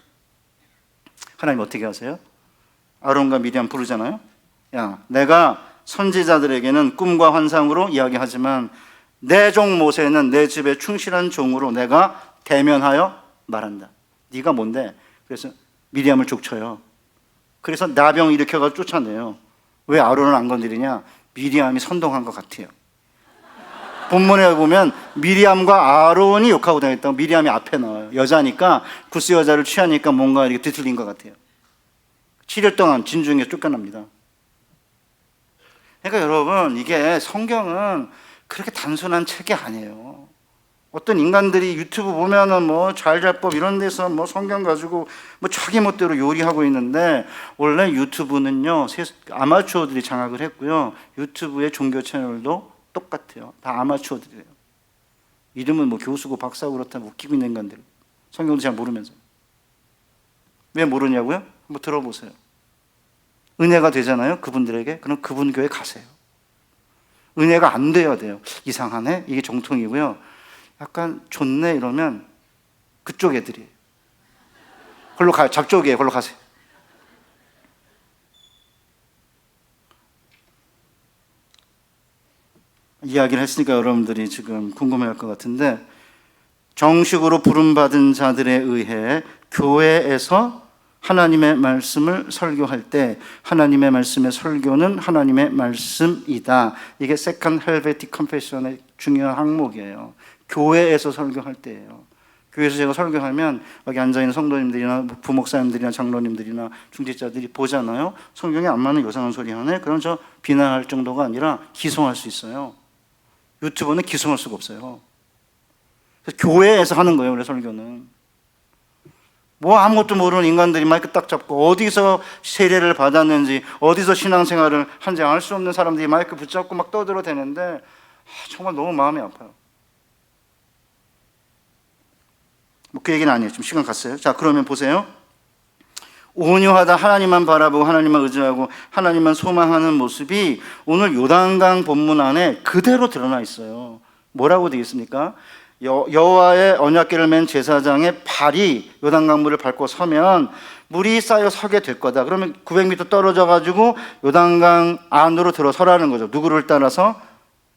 하나님 어떻게 하세요? 아론과 미리암 부르잖아요. 야, 내가 선지자들에게는 꿈과 환상으로 이야기하지만 내 종 모세는 내 집에 충실한 종으로 내가 대면하여 말한다. 네가 뭔데? 그래서 미리암을 족쳐요. 그래서 나병 일으켜가지고 쫓아내요. 왜 아론을 안 건드리냐? 미리암이 선동한 것 같아요. 본문에 보면 미리암과 아론이 욕하고 다녔다고 미리암이 앞에 나와요. 여자니까 구스 여자를 취하니까 뭔가 이렇게 뒤틀린 것 같아요. 7일 동안 진중에서 쫓겨납니다. 그러니까 여러분 이게 성경은 그렇게 단순한 책이 아니에요. 어떤 인간들이 유튜브 보면은 뭐 잘잘법 이런 데서 뭐 성경 가지고 뭐 자기 멋대로 요리하고 있는데 원래 유튜브는요 아마추어들이 장악을 했고요. 유튜브의 종교 채널도 똑같아요. 다 아마추어들이에요. 이름은 뭐 교수고 박사고 그렇다고 웃기고 있는 인간들. 성경도 잘 모르면서. 왜 모르냐고요? 한번 들어보세요. 은혜가 되잖아요. 그분들에게. 그럼 그분 교회 가세요. 은혜가 안 돼야 돼요. 이상하네. 이게 정통이고요. 약간 좋네 이러면 그쪽 애들이에요. 걸로 가요. 잡쪽이에요. 걸로 가세요. 이야기를 했으니까 여러분들이 지금 궁금해할 것 같은데 정식으로 부름받은 자들에 의해 교회에서 하나님의 말씀을 설교할 때 하나님의 말씀의 설교는 하나님의 말씀이다. 이게 세컨 헬베틱 컨페션의 중요한 항목이에요. 교회에서 설교할 때예요. 교회에서 제가 설교하면 여기 앉아있는 성도님들이나 부목사님들이나 장로님들이나 중직자들이 보잖아요. 성경에 안 맞는 요상한 소리 하네. 그럼 저 비난할 정도가 아니라 기송할 수 있어요. 유튜브는 기송할 수가 없어요. 그래서 교회에서 하는 거예요. 원래 설교는. 뭐 아무것도 모르는 인간들이 마이크 딱 잡고 어디서 세례를 받았는지 어디서 신앙생활을 한지 알 수 없는 사람들이 마이크 붙잡고 막 떠들어대는데 정말 너무 마음이 아파요. 뭐 그 얘기는 아니에요. 지금 시간 갔어요. 자, 그러면 보세요. 온유하다, 하나님만 바라보고 하나님만 의지하고 하나님만 소망하는 모습이 오늘 요단강 본문 안에 그대로 드러나 있어요. 뭐라고 되어 있습니까? 여호와의 언약궤를 맨 제사장의 발이 요단강물을 밟고 서면 물이 쌓여 서게 될 거다. 그러면 900m 떨어져 가지고 요단강 안으로 들어서라는 거죠. 누구를 따라서?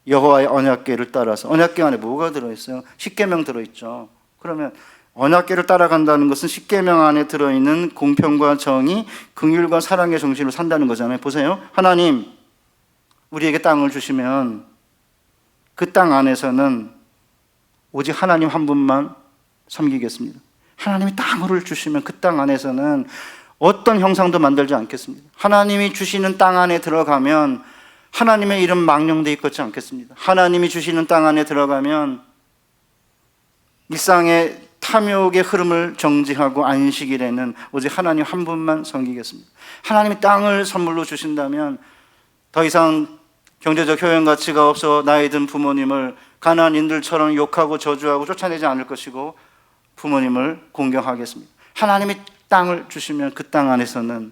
여호와의 언약궤를 따라서. 언약궤 안에 뭐가 들어있어요? 십계명 들어있죠. 그러면 언약궤를 따라간다는 것은 십계명 안에 들어있는 공평과 정의, 긍휼과 사랑의 정신으로 산다는 거잖아요. 보세요. 하나님 우리에게 땅을 주시면 그 땅 안에서는 오직 하나님 한 분만 섬기겠습니다. 하나님이 땅을 주시면 그 땅 안에서는 어떤 형상도 만들지 않겠습니다. 하나님이 주시는 땅 안에 들어가면 하나님의 이름 망령되어 있지 않겠습니다. 하나님이 주시는 땅 안에 들어가면 일상의 탐욕의 흐름을 정지하고 안식일에는 오직 하나님 한 분만 섬기겠습니다. 하나님이 땅을 선물로 주신다면 더 이상 경제적 효용 가치가 없어 나이 든 부모님을 가나안인들처럼 욕하고 저주하고 쫓아내지 않을 것이고 부모님을 공경하겠습니다. 하나님이 땅을 주시면 그 땅 안에서는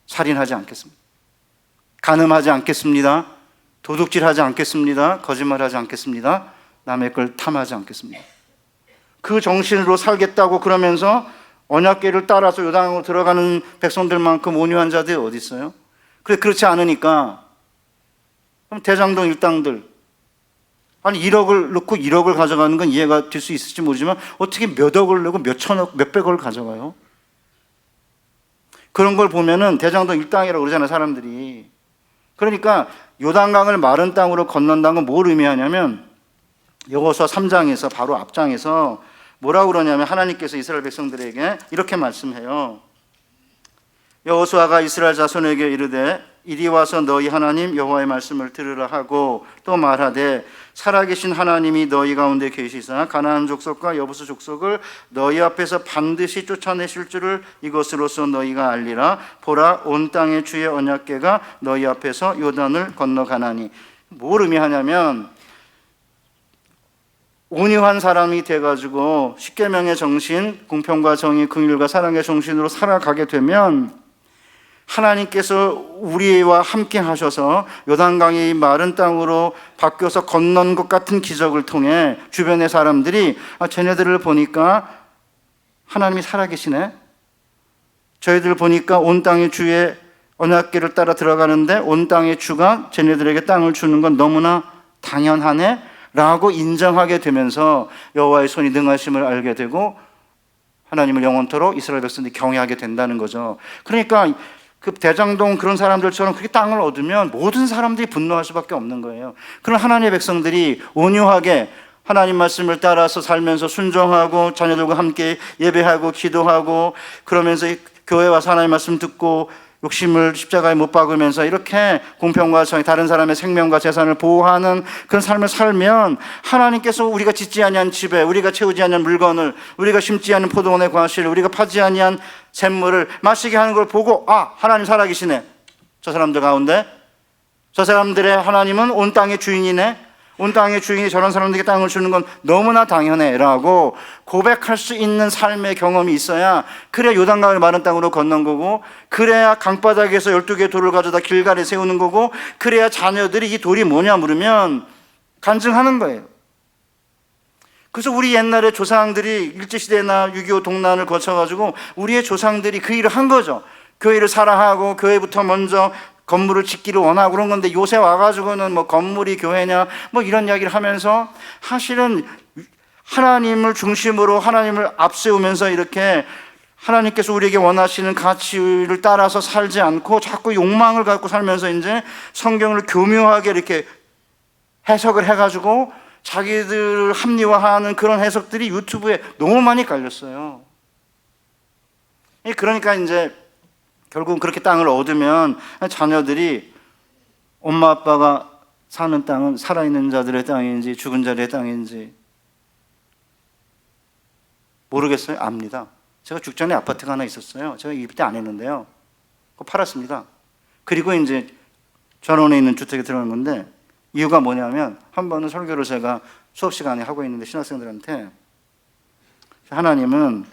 살인하지 않겠습니다. 간음하지 않겠습니다. 도둑질하지 않겠습니다. 거짓말하지 않겠습니다. 남의 걸 탐하지 않겠습니다. 그 정신으로 살겠다고 그러면서 언약궤를 따라서 요단으로 들어가는 백성들만큼 온유한 자들이 어디 있어요? 그렇지 않으니까 그럼 대장동 일당들 아니 1억을 넣고 1억을 가져가는 건 이해가 될 수 있을지 모르지만 어떻게 몇 억을 내고 몇 천억, 몇백억을 가져가요? 그런 걸 보면은 대장동 일당이라고 그러잖아요, 사람들이. 그러니까 요단강을 마른 땅으로 건넌다는 건 뭘 의미하냐면 여호수아 3장에서 바로 앞장에서 뭐라고 그러냐면 하나님께서 이스라엘 백성들에게 이렇게 말씀해요. 여호수아가 이스라엘 자손에게 이르되 이리 와서 너희 하나님 여호와의 말씀을 들으라 하고 또 말하되 살아계신 하나님이 너희 가운데 계시사 가나안 족속과 여부수 족속을 너희 앞에서 반드시 쫓아내실 줄을 이것으로서 너희가 알리라. 보라 온 땅의 주의 언약궤가 너희 앞에서 요단을 건너가나니. 뭘 의미하냐면 온유한 사람이 돼가지고 십계명의 정신, 공평과 정의, 긍휼과 사랑의 정신으로 살아가게 되면 하나님께서 우리와 함께 하셔서 요단강이 마른 땅으로 바뀌어서 건넌 것 같은 기적을 통해 주변의 사람들이 쟤네들을 보니까 하나님이 살아계시네. 저희들 보니까 온 땅의 주의 언약궤를 따라 들어가는데 온 땅의 주가 쟤네들에게 땅을 주는 건 너무나 당연하네 라고 인정하게 되면서 여호와의 손이 능하심을 알게 되고 하나님을 영원토록 이스라엘 백성들이 경외하게 된다는 거죠. 그러니까 그 대장동 그런 사람들처럼 그렇게 땅을 얻으면 모든 사람들이 분노할 수밖에 없는 거예요. 그런 하나님의 백성들이 온유하게 하나님 말씀을 따라서 살면서 순종하고 자녀들과 함께 예배하고 기도하고 그러면서 교회 와서 하나님 말씀 듣고 욕심을 십자가에 못 박으면서 이렇게 공평과 정의, 다른 사람의 생명과 재산을 보호하는 그런 삶을 살면 하나님께서 우리가 짓지 아니한 집에, 우리가 채우지 아니한 물건을, 우리가 심지 않은 포도원의 과실을, 우리가 파지 아니한 샘물을 마시게 하는 걸 보고 하나님 살아계시네. 저 사람들 가운데 저 사람들의 하나님은 온 땅의 주인이네. 온 땅의 주인이 저런 사람들에게 땅을 주는 건 너무나 당연해 라고 고백할 수 있는 삶의 경험이 있어야 그래야 요단강을 마른 땅으로 건넌 거고 그래야 강바닥에서 12개의 돌을 가져다 길갈에 세우는 거고 그래야 자녀들이 이 돌이 뭐냐 물으면 간증하는 거예요. 그래서 우리 옛날에 조상들이 일제시대나 6.25 동란을 거쳐가지고 우리의 조상들이 그 일을 한 거죠. 교회를 사랑하고 교회부터 먼저 건물을 짓기를 원하고 그런 건데 요새 와가지고는 뭐 건물이 교회냐 뭐 이런 이야기를 하면서 사실은 하나님을 중심으로 하나님을 앞세우면서 이렇게 하나님께서 우리에게 원하시는 가치를 따라서 살지 않고 자꾸 욕망을 갖고 살면서 이제 성경을 교묘하게 이렇게 해석을 해가지고 자기들을 합리화하는 그런 해석들이 유튜브에 너무 많이 깔렸어요. 그러니까 이제 결국은 그렇게 땅을 얻으면 자녀들이 엄마 아빠가 사는 땅은 살아있는 자들의 땅인지 죽은 자들의 땅인지 모르겠어요? 압니다. 제가 죽전에 아파트가 하나 있었어요. 제가 입대 안 했는데요. 그거 팔았습니다. 그리고 이제 전원에 있는 주택에 들어간 건데 이유가 뭐냐면 한 번은 설교를 제가 수업 시간에 하고 있는데 신학생들한테 하나님은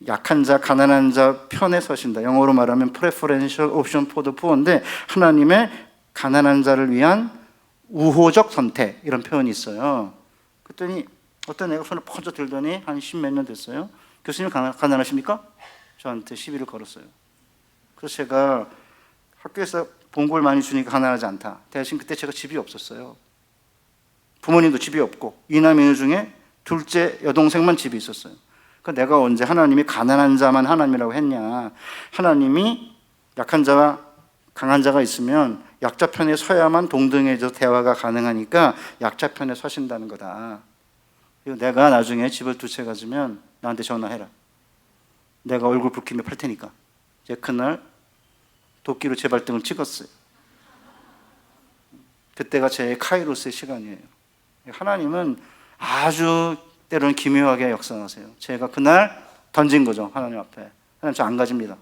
약한 자, 가난한 자 편에 서신다. 영어로 말하면 preferential option for the poor인데 하나님의 가난한 자를 위한 우호적 선택 이런 표현이 있어요. 그랬더니 어떤 애가 손을 번쩍 들더니 한 10몇 년 됐어요. 교수님 가난하십니까? 저한테 시비를 걸었어요. 그래서 제가 학교에서 봉급을 많이 주니까 가난하지 않다. 대신 그때 제가 집이 없었어요. 부모님도 집이 없고 이남 이녀 중에 둘째 여동생만 집에 있었어요. 그 내가 언제 하나님이 가난한 자만 하나님이라고 했냐. 하나님이 약한 자와 강한 자가 있으면 약자 편에 서야만 동등해져 대화가 가능하니까 약자 편에 서신다는 거다. 그리고 내가 나중에 집을 두 채 가지면 나한테 전화해라. 내가 얼굴 붉히며 팔 테니까. 이제 그날 도끼로 제 발등을 찍었어요. 그때가 제 카이로스의 시간이에요. 하나님은 아주 때로는 기묘하게 역사하세요. 제가 그날 던진 거죠. 하나님 앞에. 하나님 저 안 가집니다.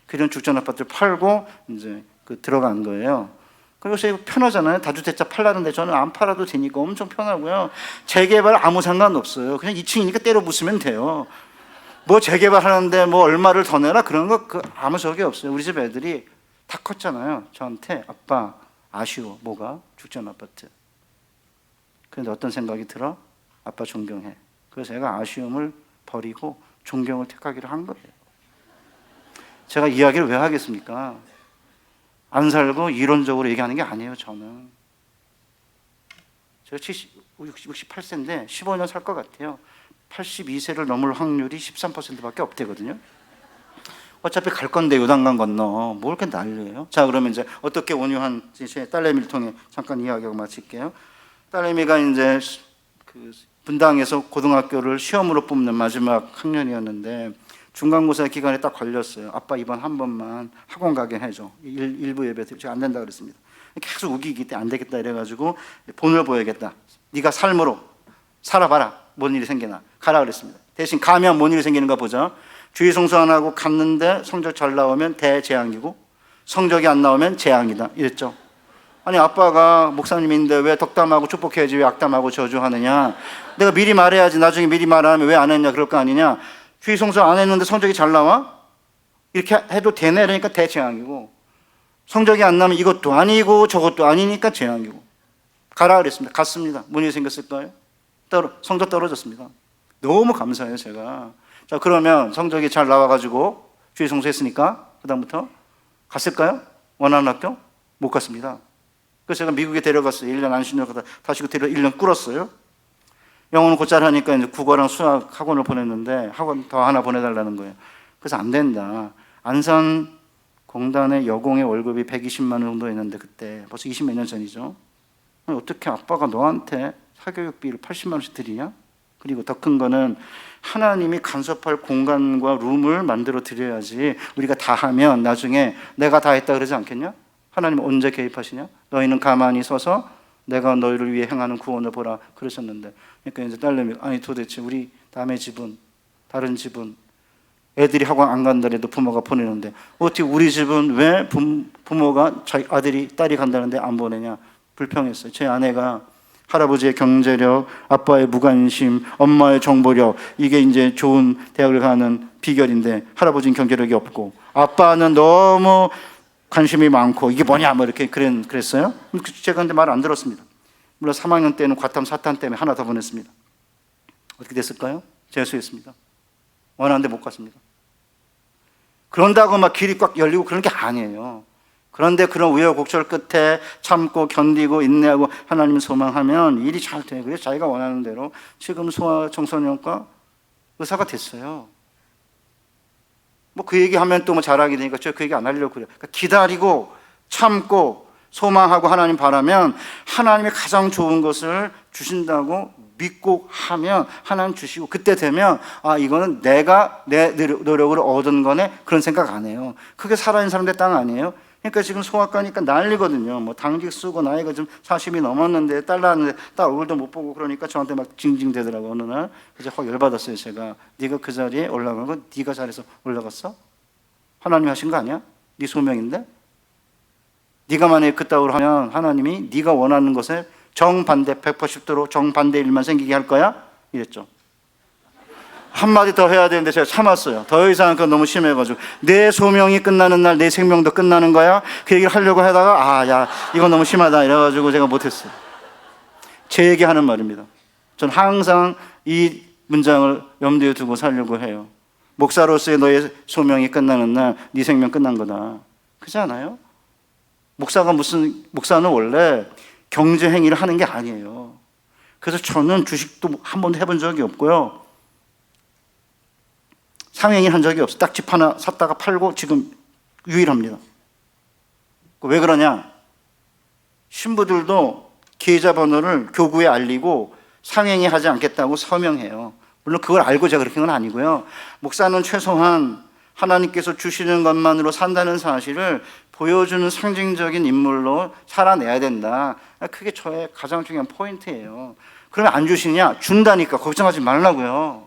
그런 죽전 아파트를 팔고 이제 들어간 거예요. 그리고 요새 편하잖아요. 다주택자 팔라는데 저는 안 팔아도 되니까 엄청 편하고요. 재개발 아무 상관없어요. 그냥 2층이니까 때려 부수면 돼요. 뭐 재개발하는데 뭐 얼마를 더 내라 그런 거 아무 적이 없어요. 우리 집 애들이 다 컸잖아요. 저한테 아빠 아쉬워. 뭐가? 죽전 아파트. 그런데 어떤 생각이 들어? 아빠 존경해. 그래서 제가 아쉬움을 버리고 존경을 택하기로 한 거예요. 제가 이야기를 왜 하겠습니까? 안 살고 이론적으로 얘기하는 게 아니에요. 저는 제가 68세인데 15년 살 것 같아요. 82세를 넘을 확률이 13%밖에 없대거든요. 어차피 갈 건데 요단강 건너 뭘 이렇게 난리예요. 자, 그러면 이제 어떻게 온유한 제 딸내미를 통해 잠깐 이야기하고 마칠게요. 딸내미가 이제 그 분당에서 고등학교를 시험으로 뽑는 마지막 학년이었는데 중간고사 기간에 딱 걸렸어요. 아빠 이번 한 번만 학원 가게 해줘. 일부 예배 제가 안 된다 그랬습니다. 계속 우기기 때문에 안 되겠다 이래가지고 본을 보여야겠다. 네가 삶으로 살아봐라. 뭔 일이 생기나 가라 그랬습니다. 대신 가면 뭔 일이 생기는가 보자. 주의 성수 안 하고 갔는데 성적 잘 나오면 대재앙이고 성적이 안 나오면 재앙이다 이랬죠. 아니 아빠가 목사님인데 왜 덕담하고 축복해야지 왜 악담하고 저주하느냐. 내가 미리 말해야지. 나중에 미리 말하면 왜 안 했냐 그럴 거 아니냐. 주의 성수 안 했는데 성적이 잘 나와? 이렇게 해도 되네. 그러니까 대재앙이고 성적이 안 나면 이것도 아니고 저것도 아니니까 재앙이고 가라 그랬습니다. 갔습니다. 뭔 일이 생겼을까요? 성적 떨어졌습니다. 너무 감사해요 제가. 자, 그러면 성적이 잘 나와가지고 주의 성수했으니까 그 다음부터 갔을까요? 원하는 학교? 못 갔습니다. 그래서 제가 미국에 데려갔어요. 1년 안신을 가다 다시 1년 꿇었어요. 영어는 곧잘 하니까 이제 국어랑 수학 학원을 보냈는데 학원 더 하나 보내달라는 거예요. 그래서 안 된다. 안산 공단의 여공의 월급이 120만 원 정도였는데 그때 벌써 20몇 년 전이죠. 어떻게 아빠가 너한테 사교육비를 80만 원씩 드리냐? 그리고 더 큰 거는 하나님이 간섭할 공간과 룸을 만들어 드려야지 우리가 다 하면 나중에 내가 다 했다 그러지 않겠냐? 하나님 언제 개입하시냐? 너희는 가만히 서서 내가 너희를 위해 행하는 구원을 보라 그러셨는데 그러니까 이제 딸내미 아니 도대체 우리 남의 집은 다른 집은 애들이 학원 안 간다래도 부모가 보내는데 어떻게 우리 집은 왜 부모가 자기 아들이 딸이 간다는데 안 보내냐 불평했어요. 제 아내가 할아버지의 경제력, 아빠의 무관심, 엄마의 정보력 이게 이제 좋은 대학을 가는 비결인데 할아버지는 경제력이 없고 아빠는 너무 관심이 많고 이게 뭐냐 뭐 이렇게 그랬어요. 제가 근데 말 안 들었습니다. 물론 3학년 때는 과탐 사탄 때문에 하나 더 보냈습니다. 어떻게 됐을까요? 재수했습니다. 원하는데 못 갔습니다. 그런다고 막 길이 꽉 열리고 그런 게 아니에요. 그런데 그런 우여곡절 끝에 참고 견디고 인내하고 하나님을 소망하면 일이 잘 돼요. 그래서 자기가 원하는 대로 지금 소아청소년과 의사가 됐어요. 뭐 그 얘기하면 또 뭐 잘하게 되니까 저 그 얘기 안 하려고 그래요. 그러니까 기다리고 참고 소망하고 하나님 바라면 하나님이 가장 좋은 것을 주신다고 믿고 하면 하나님 주시고 그때 되면 아 이거는 내가 내 노력으로 얻은 거네 그런 생각 안 해요. 그게 살아있는 사람들 땅 아니에요? 그러니까 지금 소아과니까 난리거든요. 뭐 당직 쓰고 나이가 좀 40이 넘었는데 딸 낳았는데 딸 얼굴도 못 보고 그러니까 저한테 막 징징대더라고 어느 날. 그래서 확 열받았어요 제가. 네가 그 자리에 올라간 건 네가 잘해서 올라갔어? 하나님이 하신 거 아니야? 네 소명인데? 네가 만약에 그따위로 하면 하나님이 네가 원하는 것에 정반대 180도로 정반대 일만 생기게 할 거야? 이랬죠. 한마디 더 해야 되는데 제가 참았어요. 더 이상 그건 너무 심해가지고 내 소명이 끝나는 날 내 생명도 끝나는 거야? 그 얘기를 하려고 하다가 야 이건 너무 심하다 이래가지고 제가 못했어요. 제 얘기하는 말입니다. 전 항상 이 문장을 염두에 두고 살려고 해요. 목사로서의 너의 소명이 끝나는 날 네 생명 끝난 거다. 그렇지 않아요? 목사는 원래 경제 행위를 하는 게 아니에요. 그래서 저는 주식도 한 번도 해본 적이 없고요. 상행이 한 적이 없어요. 딱 집 하나 샀다가 팔고 지금 유일합니다. 왜 그러냐? 신부들도 계좌번호를 교구에 알리고 상행이 하지 않겠다고 서명해요. 물론 그걸 알고 제가 그렇게 건 아니고요. 목사는 최소한 하나님께서 주시는 것만으로 산다는 사실을 보여주는 상징적인 인물로 살아내야 된다. 그게 저의 가장 중요한 포인트예요. 그러면 안 주시냐? 준다니까 걱정하지 말라고요.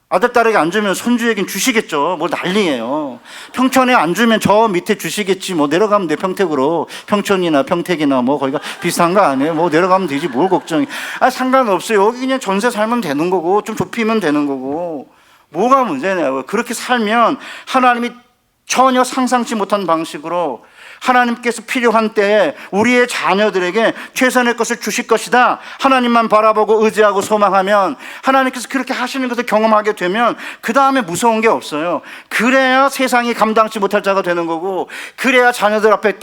아들, 딸에게 안 주면 손주에겐 주시겠죠. 뭐 난리예요. 평촌에 안 주면 저 밑에 주시겠지. 뭐 내려가면 돼, 평택으로. 평촌이나 평택이나 뭐 거기가 비슷한 거 아니에요? 뭐 내려가면 되지, 뭘 걱정해. 상관없어요. 여기 그냥 전세 살면 되는 거고, 좀 좁히면 되는 거고. 뭐가 문제냐고요. 그렇게 살면 하나님이 전혀 상상치 못한 방식으로 하나님께서 필요한 때에 우리의 자녀들에게 최선의 것을 주실 것이다. 하나님만 바라보고 의지하고 소망하면, 하나님께서 그렇게 하시는 것을 경험하게 되면 그 다음에 무서운 게 없어요. 그래야 세상이 감당치 못할 자가 되는 거고, 그래야 자녀들 앞에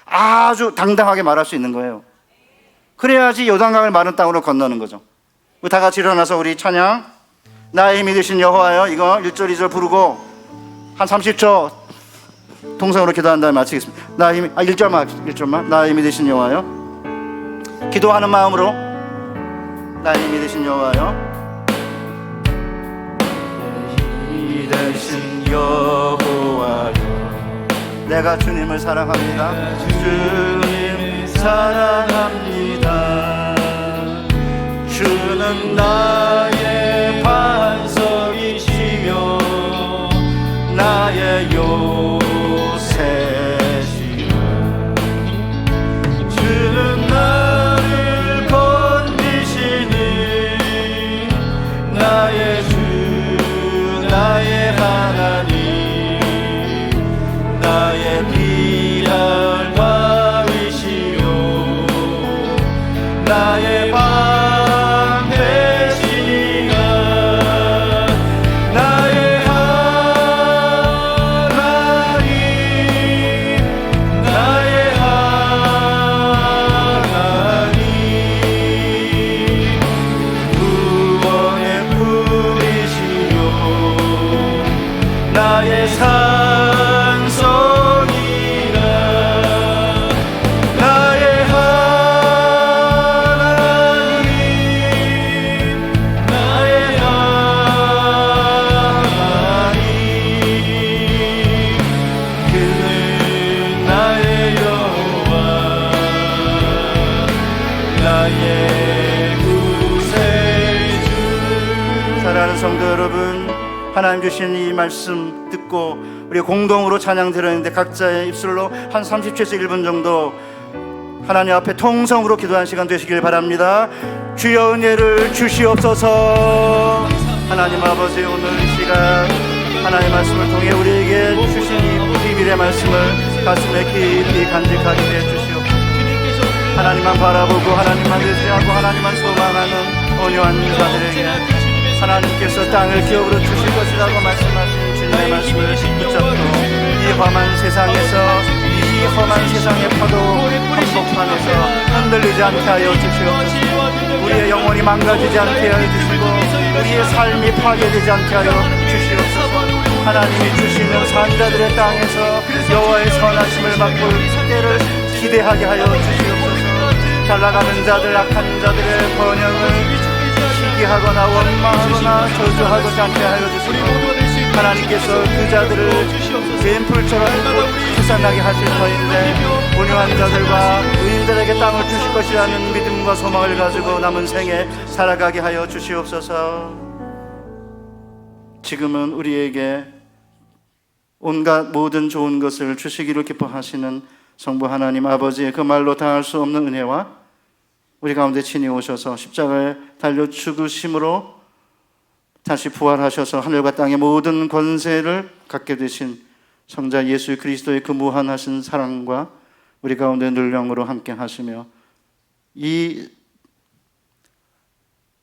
아주 당당하게 말할 수 있는 거예요. 그래야지 요단강을 마른 땅으로 건너는 거죠. 다 같이 일어나서 우리 찬양, 나의 힘이 되신 여호와여, 이거 1절 2절 부르고 한 30초 동성으로 기도한 다음에 마치겠습니다. 나의 힘이 1절만 나의 힘이 되신 여호와여, 기도하는 마음으로 나의 힘이 되신 여호와여, 힘이 되신 여호와여, 내가 주님을 사랑합니다. 주님 사랑합니다. 주는 나의 반석이시며 나의 요새시라. 주는 나를 건지시니 나의 주 나의 하나님, 나의 피할 바위시요 나의 방 되시니가, 나의 하나님, 나의 하나님, 구원의 뿌리시요 나의 산성이라, 나의 하나님, 나의 하나님, 그는 나의 여호와, 나의 구세주. 사랑하는 성도 여러분, 하나님 주신 이 말씀 듣고 우리 공동으로 찬양 드렸는데, 각자의 입술로 한 30초에서 1분 정도 하나님 앞에 통성으로 기도하는 시간 되시길 바랍니다. 주여 은혜를 주시옵소서. 하나님 아버지, 오늘 이 시간 하나님의 말씀을 통해 우리에게 주신 이 비밀의 말씀을 가슴에 깊이 간직하게 해주시옵소서. 하나님만 바라보고 하나님만 의지하고 하나님만 소망하는 온유한 자들에게 하나님께서 땅을 기업으로 주실 것이라고 말씀하신 주님의 말씀을 붙잡고 이 험한 세상에서, 이 험한 세상의 파도 한복판에서 흔들리지 않게 하여 주시옵소서. 우리의 영혼이 망가지지 않게 하여 주시고 우리의 삶이 파괴되지 않게 하여 주시옵소서. 하나님이 주시는 산자들의 땅에서 여호와의 선하심을 맛볼 때를 기대하게 하여 주시옵소서. 잘나가는 자들, 악한 자들의 번영을 시기하거나 원망하거나 저주하고자 않게 하여 주시고, 하나님께서 그 자들을 뱀풀처럼 부산나게 하실 터인데 온유한 자들과 의인들에게 땅을 주실 것이라는 믿음과 소망을 가지고 남은 생에 살아가게 하여 주시옵소서. 지금은 우리에게 온갖 모든 좋은 것을 주시기를 기뻐하시는 성부 하나님 아버지의 그 말로 다할 수 없는 은혜와 우리 가운데 친히 오셔서 십자가에 달려 죽으심으로 다시 부활하셔서 하늘과 땅의 모든 권세를 갖게 되신 성자 예수 그리스도의 그 무한하신 사랑과 우리 가운데 늘 영으로 함께 하시며, 이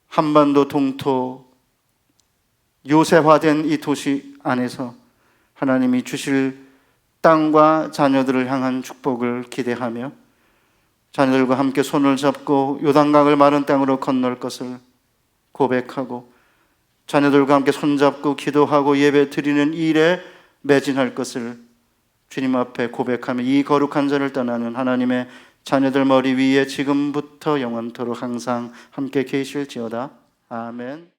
한반도 동토 요새화된 이 도시 안에서 하나님이 주실 땅과 자녀들을 향한 축복을 기대하며 자녀들과 함께 손을 잡고 요단강을 마른 땅으로 건널 것을 고백하고 자녀들과 함께 손잡고 기도하고 예배 드리는 일에 매진할 것을 주님 앞에 고백하며 이 거룩한 자를 떠나는 하나님의 자녀들 머리 위에 지금부터 영원토록 항상 함께 계실지어다. 아멘.